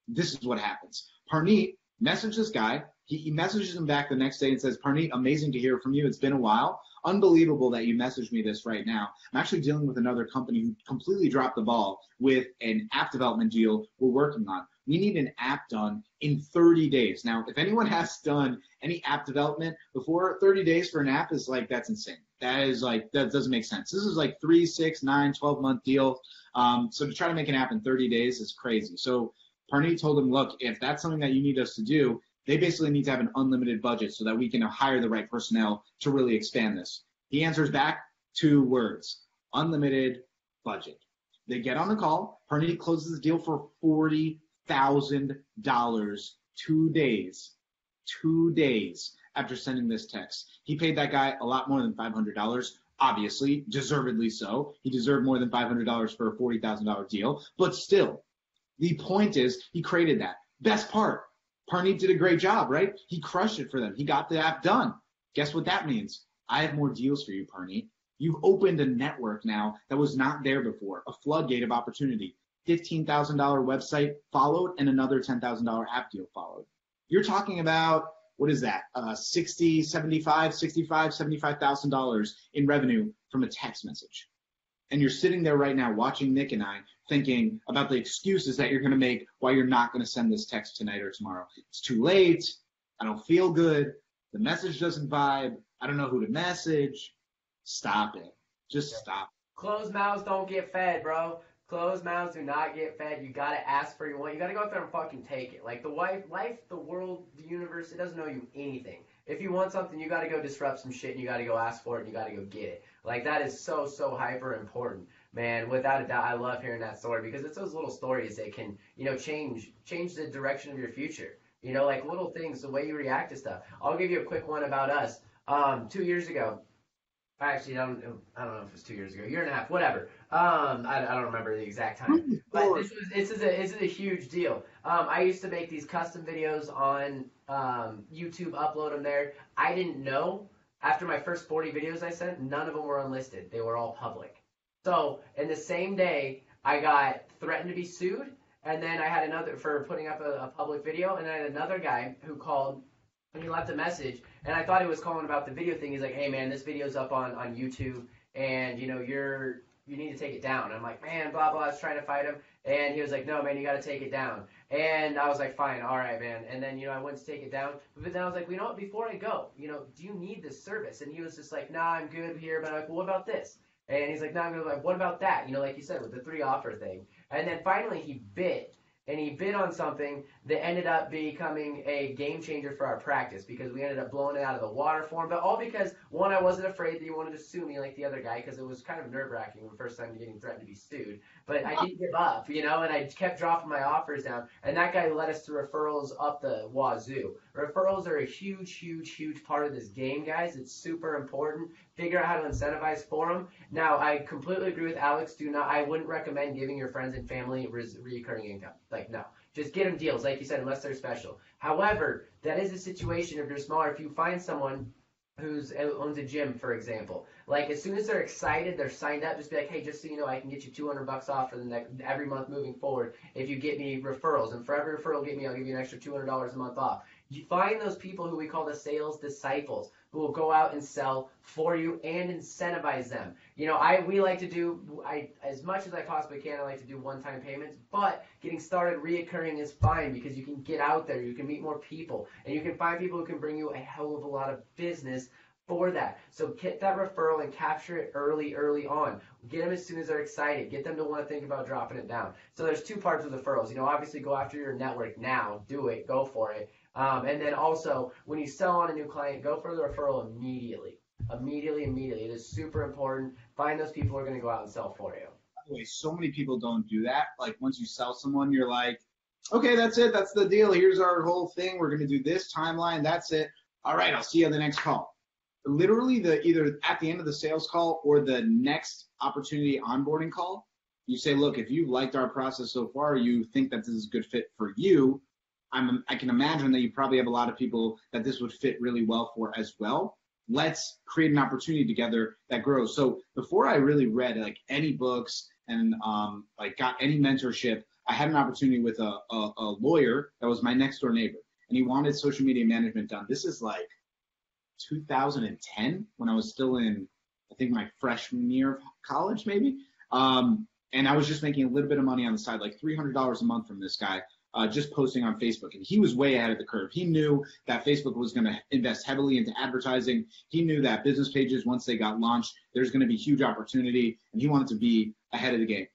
this is what happens. Parneet messaged this guy. He messages him back the next day and says, Parneet, amazing to hear from you. It's been a while. Unbelievable that you messaged me this right now. I'm actually dealing with another company who completely dropped the ball with an app development deal we're working on. We need an app done in 30 days. Now, if anyone has done any app development before, 30 days for an app is like, that's insane. That doesn't make sense. This is like 3, 6, 9, 12-month deal. So to try to make an app in 30 days is crazy. So Parneet told him, look, if that's something that you need us to do, they basically need to have an unlimited budget so that we can hire the right personnel to really expand this. He answers back 2 words, unlimited budget. They get on the call. Parneet closes the deal for $40,000 2 days. 2 days after sending this text. He paid that guy a lot more than $500, obviously, deservedly so. He deserved more than $500 for a $40,000 deal, but still, the point is he created that. Best part, Parneet did a great job, right? He crushed it for them. He got the app done. Guess what that means? I have more deals for you, Parneet. You've opened a network now that was not there before, a floodgate of opportunity. $15,000 website followed and another $10,000 app deal followed. You're talking about, what is that? $75,000 in revenue from a text message. And you're sitting there right now watching Nick and I thinking about the excuses that you're going to make why you're not going to send this text tonight or tomorrow. It's too late. I don't feel good. The message doesn't vibe. I don't know who to message. Stop it. Just stop. Closed mouths don't get fed, bro. Closed mouths do not get fed. You gotta ask for your one. You gotta go out there and fucking take it. Like life, the world, the universe, it doesn't owe you anything. If you want something, you gotta go disrupt some shit and you gotta go ask for it and you gotta go get it. Like that is so hyper important, man. Without a doubt, I love hearing that story because it's those little stories that can, change the direction of your future. Like little things, the way you react to stuff. I'll give you a quick one about us. 2 years ago. Actually, I don't know if it was 2 years ago, 1.5 years, whatever. I don't remember the exact time, but this is a huge deal. I used to make these custom videos on YouTube, upload them there. I didn't know after my first 40 videos I sent, none of them were unlisted. They were all public. So in the same day, I got threatened to be sued, and then I had another for putting up a public video, and then I had another guy who called. And he left a message, and I thought he was calling about the video thing. He's like, hey, man, this video's up on YouTube, and, you need to take it down. And I'm like, man, blah, blah. I was trying to fight him. And he was like, no, man, you got to take it down. And I was like, fine, all right, man. And then, I went to take it down. But then I was like, you know what, before I go, do you need this service? And he was just like, nah, I'm good here. But I'm like, well, what about this? And he's like, no, I'm good. Like, what about that? Like you said, with the 3 offer thing. And then finally he bit. And he bid on something that ended up becoming a game changer for our practice because we ended up blowing it out of the water for him. But all because, one, I wasn't afraid that he wanted to sue me like the other guy because it was kind of nerve-wracking the first time getting threatened to be sued. But I didn't give up, and I kept dropping my offers down. And that guy led us to referrals up the wazoo. Referrals are a huge part of this game, guys. It's super important. Figure out how to incentivize for them. Now, I completely agree with Alex. I wouldn't recommend giving your friends and family recurring income. Like, no. Just get them deals, like you said, unless they're special. However, that is a situation if you're smaller. If you find someone owns a gym, for example. Like as soon as they're excited, they're signed up. Just be like, hey, just so you know, I can get you $200 off for the next every month moving forward if you get me referrals. And for every referral you get me, I'll give you an extra $200 a month off. You find those people who we call the sales disciples who will go out and sell for you and incentivize them. You know, we like to do as much as I possibly can. I like to do one-time payments, but getting started reoccurring is fine because you can get out there, you can meet more people, and you can find people who can bring you a hell of a lot of business for that. So get that referral and capture it early on. Get them as soon as they're excited. Get them to want to think about dropping it down. So there's two parts of referrals. You know, obviously go after your network now. Do it. Go for it. And then also, when you sell on a new client, go for the referral immediately. Immediately. It is super important. Find those people who are going to go out and sell for you. By the way, so many people don't do that. Like once you sell someone, you're like, okay, that's it. That's the deal. Here's our whole thing. We're going to do this timeline. That's it. All right, I'll see you on the next call. Literally, either at the end of the sales call or the next opportunity onboarding call, you say, look, if you liked our process so far, you think that this is a good fit for you, I can imagine that you probably have a lot of people that this would fit really well for as well. Let's create an opportunity together that grows. So before I really read like any books and like got any mentorship, I had an opportunity with a lawyer that was my next door neighbor, and he wanted social media management done. This is like 2010 when I was still in, I think, my freshman year of college, maybe. And I was just making a little bit of money on the side, like $300 a month from this guy, just posting on Facebook. And he was way ahead of the curve. He knew that Facebook was going to invest heavily into advertising. He knew that business pages, once they got launched, there's going to be huge opportunity, and he wanted to be ahead of the game.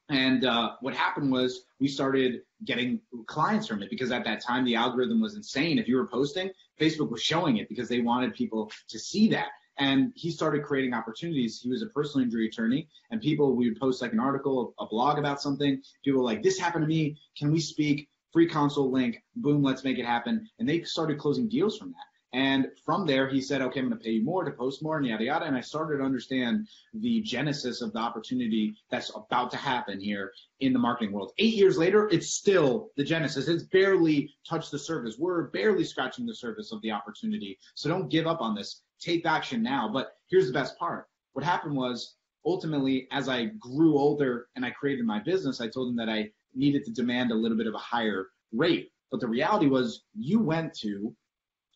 And what happened was we started getting clients from it because at that time the algorithm was insane. If you were posting, Facebook was showing it because they wanted people to see that. And he started creating opportunities. He was a personal injury attorney, and we would post like an article, a blog about something. People were like, this happened to me. Can we speak? Free consult link. Boom, let's make it happen. And they started closing deals from that. And from there, he said, okay, I'm going to pay you more to post more and yada, yada. And I started to understand the genesis of the opportunity that's about to happen here in the marketing world. 8 years later, it's still the genesis. It's barely touched the surface. We're barely scratching the surface of the opportunity. So don't give up on this. Take action now. But here's the best part. What happened was, ultimately, as I grew older and I created my business, I told him that I needed to demand a little bit of a higher rate. But the reality was, you went to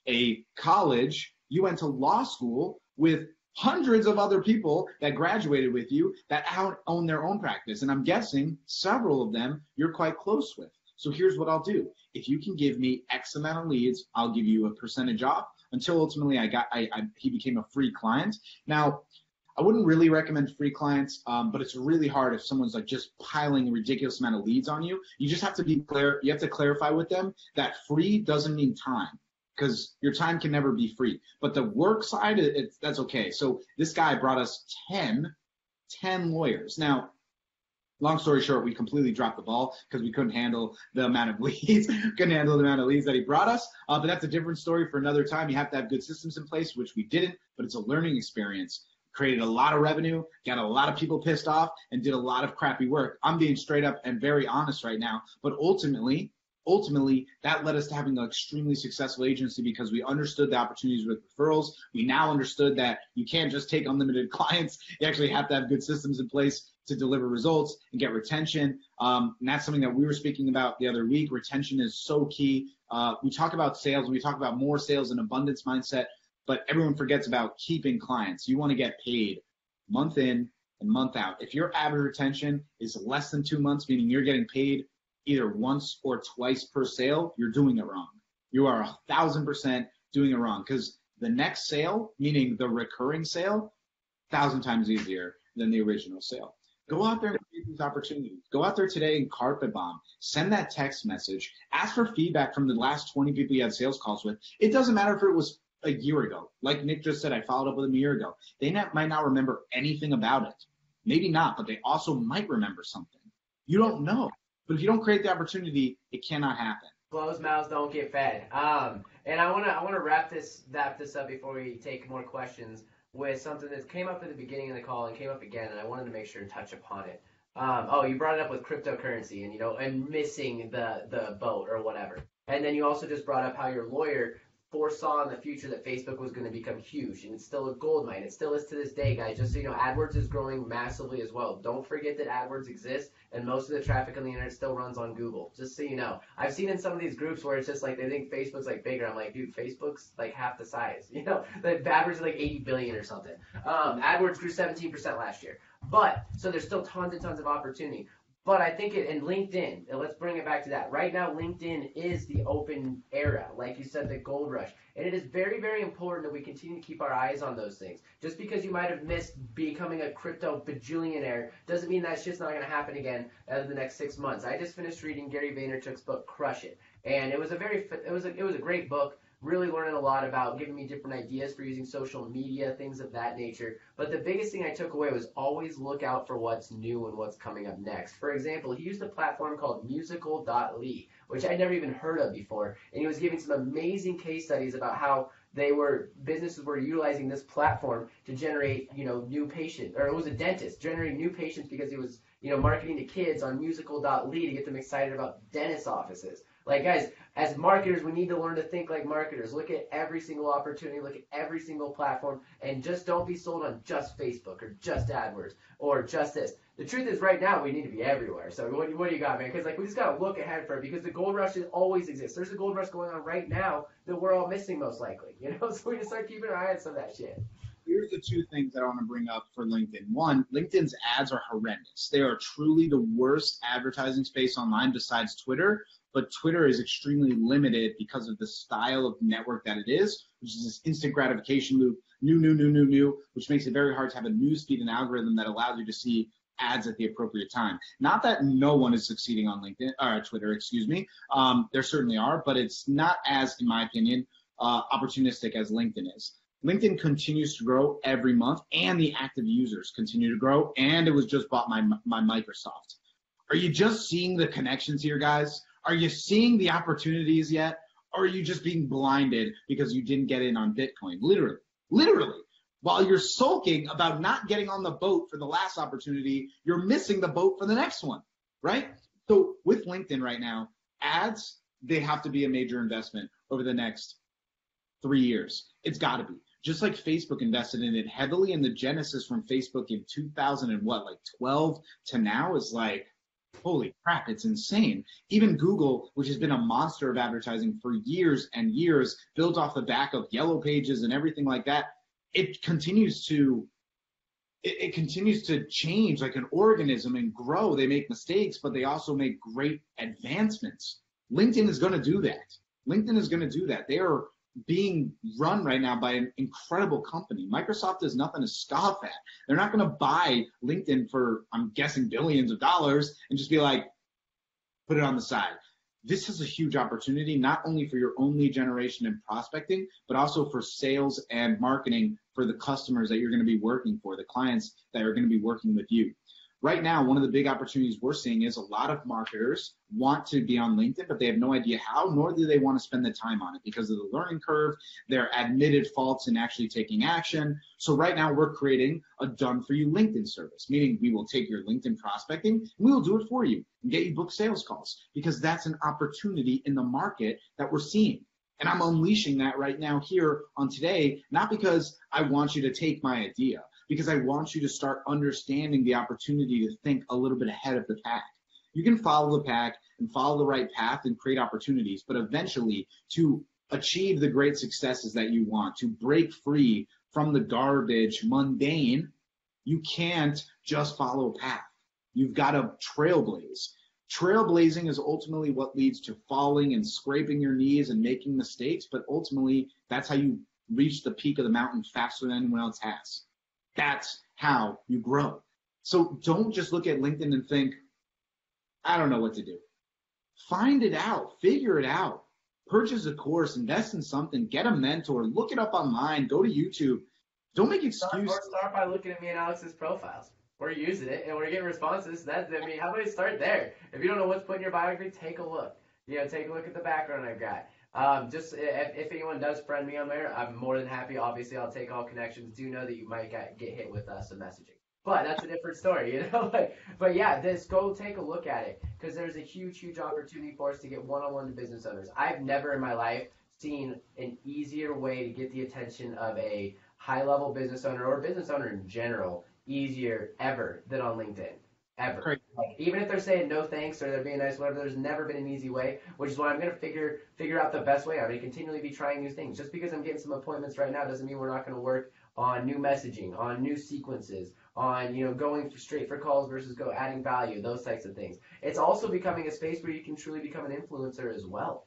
a college, you went to law school with hundreds of other people that graduated with you that own their own practice. And I'm guessing several of them you're quite close with. So here's what I'll do. If you can give me X amount of leads, I'll give you a percentage off, until ultimately he became a free client. Now, I wouldn't really recommend free clients, but it's really hard if someone's like just piling a ridiculous amount of leads on you. You just have to be clear. You have to clarify with them that free doesn't mean time, because your time can never be free. But the work side, that's okay. So this guy brought us 10 lawyers. Now, long story short, we completely dropped the ball because we couldn't handle the amount of leads, that he brought us. But that's a different story for another time. You have to have good systems in place, which we didn't, but it's a learning experience. Created a lot of revenue, got a lot of people pissed off, and did a lot of crappy work. I'm being straight up and very honest right now, but ultimately, that led us to having an extremely successful agency because we understood the opportunities with referrals. We now understood that you can't just take unlimited clients. You actually have to have good systems in place to deliver results and get retention. And that's something that we were speaking about the other week. Retention is so key. We talk about sales, we talk about more sales and abundance mindset, but everyone forgets about keeping clients. You want to get paid month in and month out. If your average retention is less than 2 months, meaning you're getting paid either once or twice per sale, you're doing it wrong. You are 1,000% doing it wrong, because the next sale, meaning the recurring sale, 1,000 times easier than the original sale. Go out there and create these opportunities. Go out there today and carpet bomb. Send that text message. Ask for feedback from the last 20 people you had sales calls with. It doesn't matter if it was a year ago. Like Nick just said, I followed up with him a year ago. They might not remember anything about it. Maybe not, but they also might remember something. You don't know. But if you don't create the opportunity, it cannot happen. Closed mouths don't get fed. And I wanna wrap this up before we take more questions with something that came up at the beginning of the call and came up again, and I wanted to make sure to touch upon it. You brought it up with cryptocurrency and missing the boat or whatever. And then you also just brought up how your lawyer foresaw in the future that Facebook was going to become huge, and it's still a gold mine. It still is to this day, guys. Just so you know, AdWords is growing massively as well. Don't forget that AdWords exists, and most of the traffic on the internet still runs on Google. Just so you know, I've seen in some of these groups where it's just like they think Facebook's like bigger. I'm like, dude, Facebook's like half the size. You know, the AdWords are like 80 billion or something. AdWords grew 17% last year, but so there's still tons and tons of opportunity. But I think and LinkedIn, and let's bring it back to that. Right now, LinkedIn is the open era, like you said, the gold rush. And it is very, very important that we continue to keep our eyes on those things. Just because you might have missed becoming a crypto bajillionaire doesn't mean that shit's not going to happen again in the next 6 months. I just finished reading Gary Vaynerchuk's book, Crush It. And it was a great book. Really learning a lot about, giving me different ideas for using social media, things of that nature. But the biggest thing I took away was always look out for what's new and what's coming up next. For example, he used a platform called musical.ly, which I'd never even heard of before. And he was giving some amazing case studies about how businesses were utilizing this platform to generate, new patients, or it was a dentist generating new patients because he was, marketing to kids on musical.ly to get them excited about dentist offices. Like, guys, as marketers, we need to learn to think like marketers. Look at every single opportunity, look at every single platform, and just don't be sold on just Facebook or just AdWords or just this. The truth is, right now, we need to be everywhere. So what do you got, man? Because, we just got to look ahead for it, because the gold rush always exists. There's a gold rush going on right now that we're all missing, most likely. So we just start keeping our eye on some of that shit. Here's the two things that I want to bring up for LinkedIn. One, LinkedIn's ads are horrendous. They are truly the worst advertising space online besides Twitter. But Twitter is extremely limited because of the style of network that it is, which is this instant gratification loop, new, which makes it very hard to have a newsfeed and algorithm that allows you to see ads at the appropriate time. Not that no one is succeeding on Twitter, there certainly are, but it's not as, in my opinion, opportunistic as LinkedIn is. LinkedIn continues to grow every month, and the active users continue to grow, and it was just bought by Microsoft. Are you just seeing the connections here, guys? Are you seeing the opportunities yet? Or are you just being blinded because you didn't get in on Bitcoin? Literally. While you're sulking about not getting on the boat for the last opportunity, you're missing the boat for the next one, right? So with LinkedIn right now, ads, they have to be a major investment over the next 3 years. It's got to be. Just like Facebook invested in it heavily, and the genesis from Facebook in 2012 to now is like, holy crap, it's insane. Even Google, which has been a monster of advertising for years and years, built off the back of yellow pages and everything like that, it continues to change like an organism and grow. They make mistakes, but they also make great advancements. LinkedIn is going to do that. They are being run right now by an incredible company. Microsoft is nothing to scoff at. They're not going to buy LinkedIn for, I'm guessing, billions of dollars and just be like, put it on the side. This is a huge opportunity, not only for your own lead generation and prospecting, but also for sales and marketing for the customers that you're going to be working for, the clients that are going to be working with you. Right now, one of the big opportunities we're seeing is a lot of marketers want to be on LinkedIn, but they have no idea how, nor do they want to spend the time on it because of the learning curve, their admitted faults in actually taking action. So right now, we're creating a done-for-you LinkedIn service, meaning we will take your LinkedIn prospecting and we will do it for you and get you booked sales calls, because that's an opportunity in the market that we're seeing. And I'm unleashing that right now here on today, not because I want you to take my idea, because I want you to start understanding the opportunity to think a little bit ahead of the pack. You can follow the pack and follow the right path and create opportunities, but eventually to achieve the great successes that you want, to break free from the garbage, mundane, you can't just follow a path. You've got to trailblaze. Trailblazing is ultimately what leads to falling and scraping your knees and making mistakes, but ultimately that's how you reach the peak of the mountain faster than anyone else has. That's how you grow. So don't just look at LinkedIn and think, I don't know what to do. Find it out. Figure it out. Purchase a course. Invest in something. Get a mentor. Look it up online. Go to YouTube. Don't make excuses. Start by looking at me and Alex's profiles. We're using it, and we're getting responses. How about we start there? If you don't know what's put in your biography, take a look. Take a look at the background I've got. Just if anyone does friend me on there, I'm more than happy. Obviously, I'll take all connections. Do know that you might get hit with some messaging, but that's a different story, But yeah, go take a look at it, because there's a huge opportunity for us to get one-on-one to business owners. I've never in my life seen an easier way to get the attention of a high-level business owner or business owner in general easier ever than on LinkedIn. Ever. Great. Like, even if they're saying no thanks or they're being nice, whatever, there's never been an easy way, which is why I'm going to figure out the best way. I'm going to continually be trying new things. Just because I'm getting some appointments right now doesn't mean we're not going to work on new messaging, on new sequences, on going straight for calls versus adding value, those types of things. It's also becoming a space where you can truly become an influencer as well.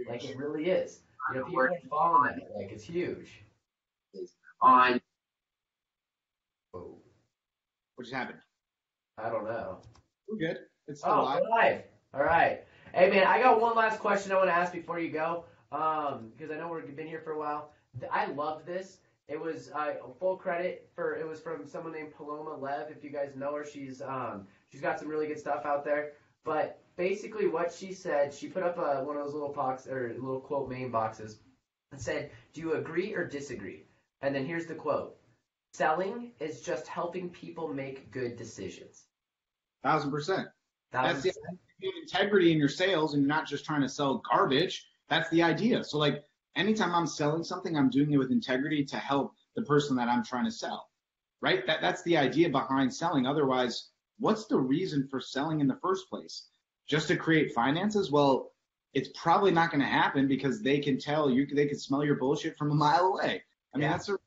Like, it really is. People are following that. Like, it's huge. On. Whoa. What just happened? I don't know. We're good. It's still live. Live. All right. Hey, man, I got one last question I want to ask before you go, because I know we've been here for a while. I love this. It was full credit it was from someone named Paloma Lev. If you guys know her, she's got some really good stuff out there. But basically, what she said, she put up one of those little little quote main boxes, and said, "Do you agree or disagree?" And then here's the quote: "Selling is just helping people make good decisions." 1,000%. That's the idea. You have integrity in your sales, and you're not just trying to sell garbage. That's the idea. So, like, anytime I'm selling something, I'm doing it with integrity to help the person that I'm trying to sell, right? That's the idea behind selling. Otherwise, what's the reason for selling in the first place? Just to create finances? Well, it's probably not going to happen because they can tell you, they can smell your bullshit from a mile away. I mean, that's a reality.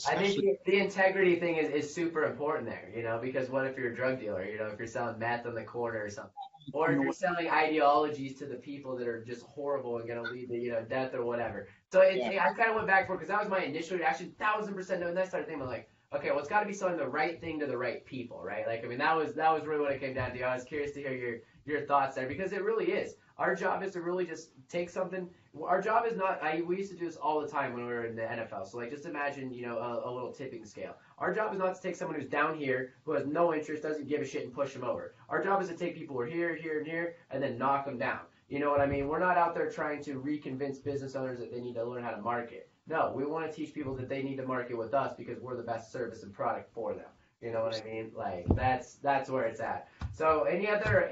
I think the integrity thing is super important there, because what if you're a drug dealer, if you're selling meth on the corner or something, or if you're selling ideologies to the people that are just horrible and going to lead to, death or whatever. So I kind of went back for it because that was my initial reaction, 1,000%. And then I started thinking, like, okay, well, it's got to be selling the right thing to the right people, right? Like, I mean, that was really what it came down to. I was curious to hear your thoughts there because it really is. Our job is to really just take something. Our job is not. We used to do this all the time when we were in the NFL. So, like, just imagine, a little tipping scale. Our job is not to take someone who's down here, who has no interest, doesn't give a shit, and push them over. Our job is to take people who are here, here, and here, and then knock them down. You know what I mean? We're not out there trying to reconvince business owners that they need to learn how to market. No, we want to teach people that they need to market with us because we're the best service and product for them. You know what I mean? Like, that's where it's at. So, any other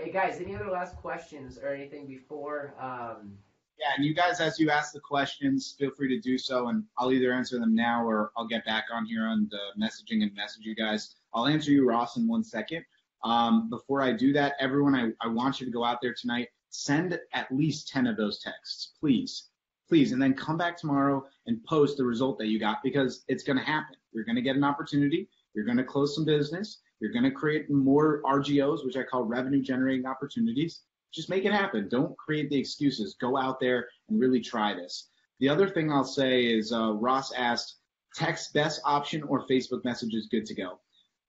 last questions or anything before? Yeah, and you guys, as you ask the questions, feel free to do so, and I'll either answer them now or I'll get back on here on the messaging and message you guys. I'll answer you, Ross, in 1 second. Before I do that, everyone, I want you to go out there tonight, send at least 10 of those texts, please, and then come back tomorrow and post the result that you got because it's going to happen. You're going to get an opportunity. You're going to close some business. You're going to create more RGOs, which I call revenue generating opportunities. Just make it happen. Don't create the excuses. Go out there and really try this. The other thing I'll say is Ross asked, text best option or Facebook messages good to go?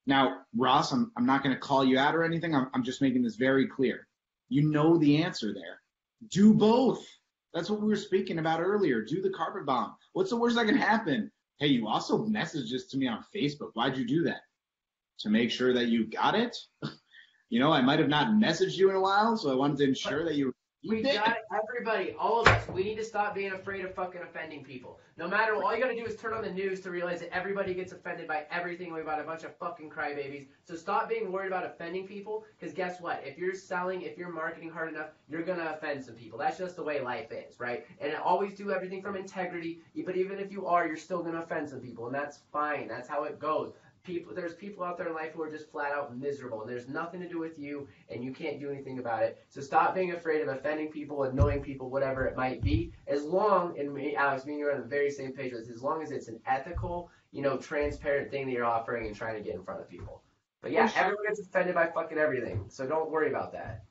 Now, Ross, I'm not going to call you out or anything. I'm just making this very clear. You know the answer there. Do both. That's what we were speaking about earlier. Do the carpet bomb. What's the worst that can happen? Hey, you also messaged this to me on Facebook. Why'd you do that? To make sure that you got it? I might have not messaged you in a while, so I wanted to ensure that you We got everybody, all of us. We need to stop being afraid of fucking offending people. No matter what, all you gotta do is turn on the news to realize that everybody gets offended by everything about a bunch of fucking crybabies. So stop being worried about offending people, because guess what? If you're marketing hard enough, you're gonna offend some people. That's just the way life is, right? And always do everything from integrity, but even if you're still gonna offend some people, and that's fine. That's how it goes. There's people out there in life who are just flat out miserable, and there's nothing to do with you, and you can't do anything about it. So stop being afraid of offending people, annoying people, whatever it might be. As long, and Alex, me and you are on the very same page with this, as long as it's an ethical, transparent thing that you're offering and trying to get in front of people. But yeah, everyone gets offended by fucking everything, so don't worry about that.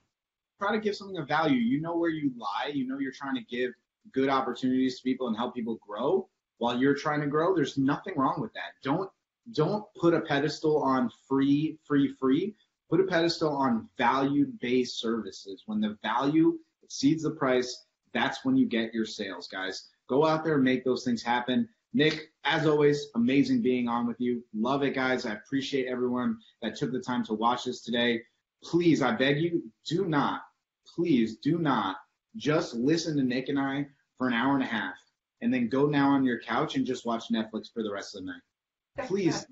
Try to give something of value. You know where you lie. You know you're trying to give good opportunities to people and help people grow while you're trying to grow. There's nothing wrong with that. Don't put a pedestal on free. Put a pedestal on value-based services. When the value exceeds the price, that's when you get your sales, guys. Go out there and make those things happen. Nick, as always, amazing being on with you. Love it, guys. I appreciate everyone that took the time to watch this today. Please, I beg you, please do not just listen to Nick and I for an hour and a half and then go now on your couch and just watch Netflix for the rest of the night. Please,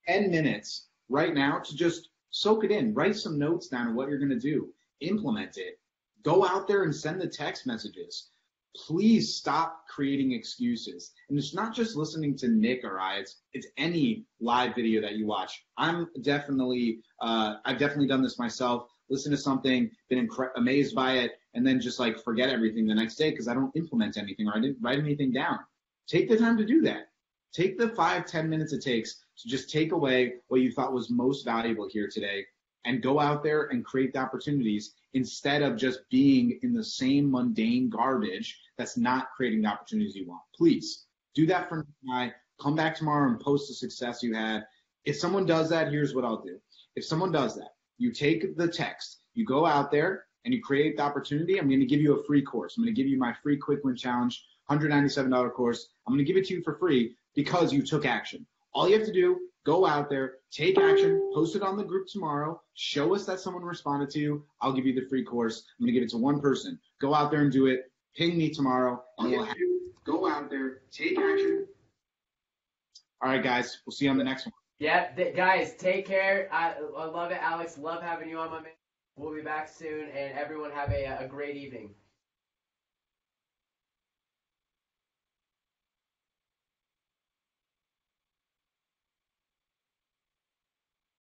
10 minutes right now to just soak it in. Write some notes down on what you're going to do. Implement it. Go out there and send the text messages. please stop creating excuses. And it's not just listening to Nick or I, it's any live video that you watch. I've definitely done this myself. Listen to something, been amazed by it, and then just like forget everything the next day because I don't implement anything or I didn't write anything down. Take the time to do that. Take the 5-10 minutes it takes to just take away what you thought was most valuable here today and go out there and create the opportunities instead of just being in the same mundane garbage that's not creating the opportunities you want. Please do that for me. Come back tomorrow and post the success you had. If someone does that, here's what I'll do. If someone does that, you take the text, you go out there and you create the opportunity. I'm going to give you a free course. I'm going to give you my free quick win challenge, $197 course. I'm going to give it to you for free because you took action. All you have to do, go out there, take action, post it on the group tomorrow, show us that someone responded to you. I'll give you the free course. I'm going to give it to one person. Go out there and do it. Ping me tomorrow. And we'll have you go out there, take action. All right, guys. We'll see you on the next one. Yeah, guys, take care. I love it, Alex. Love having you on, my man. We'll be back soon, and everyone have a great evening.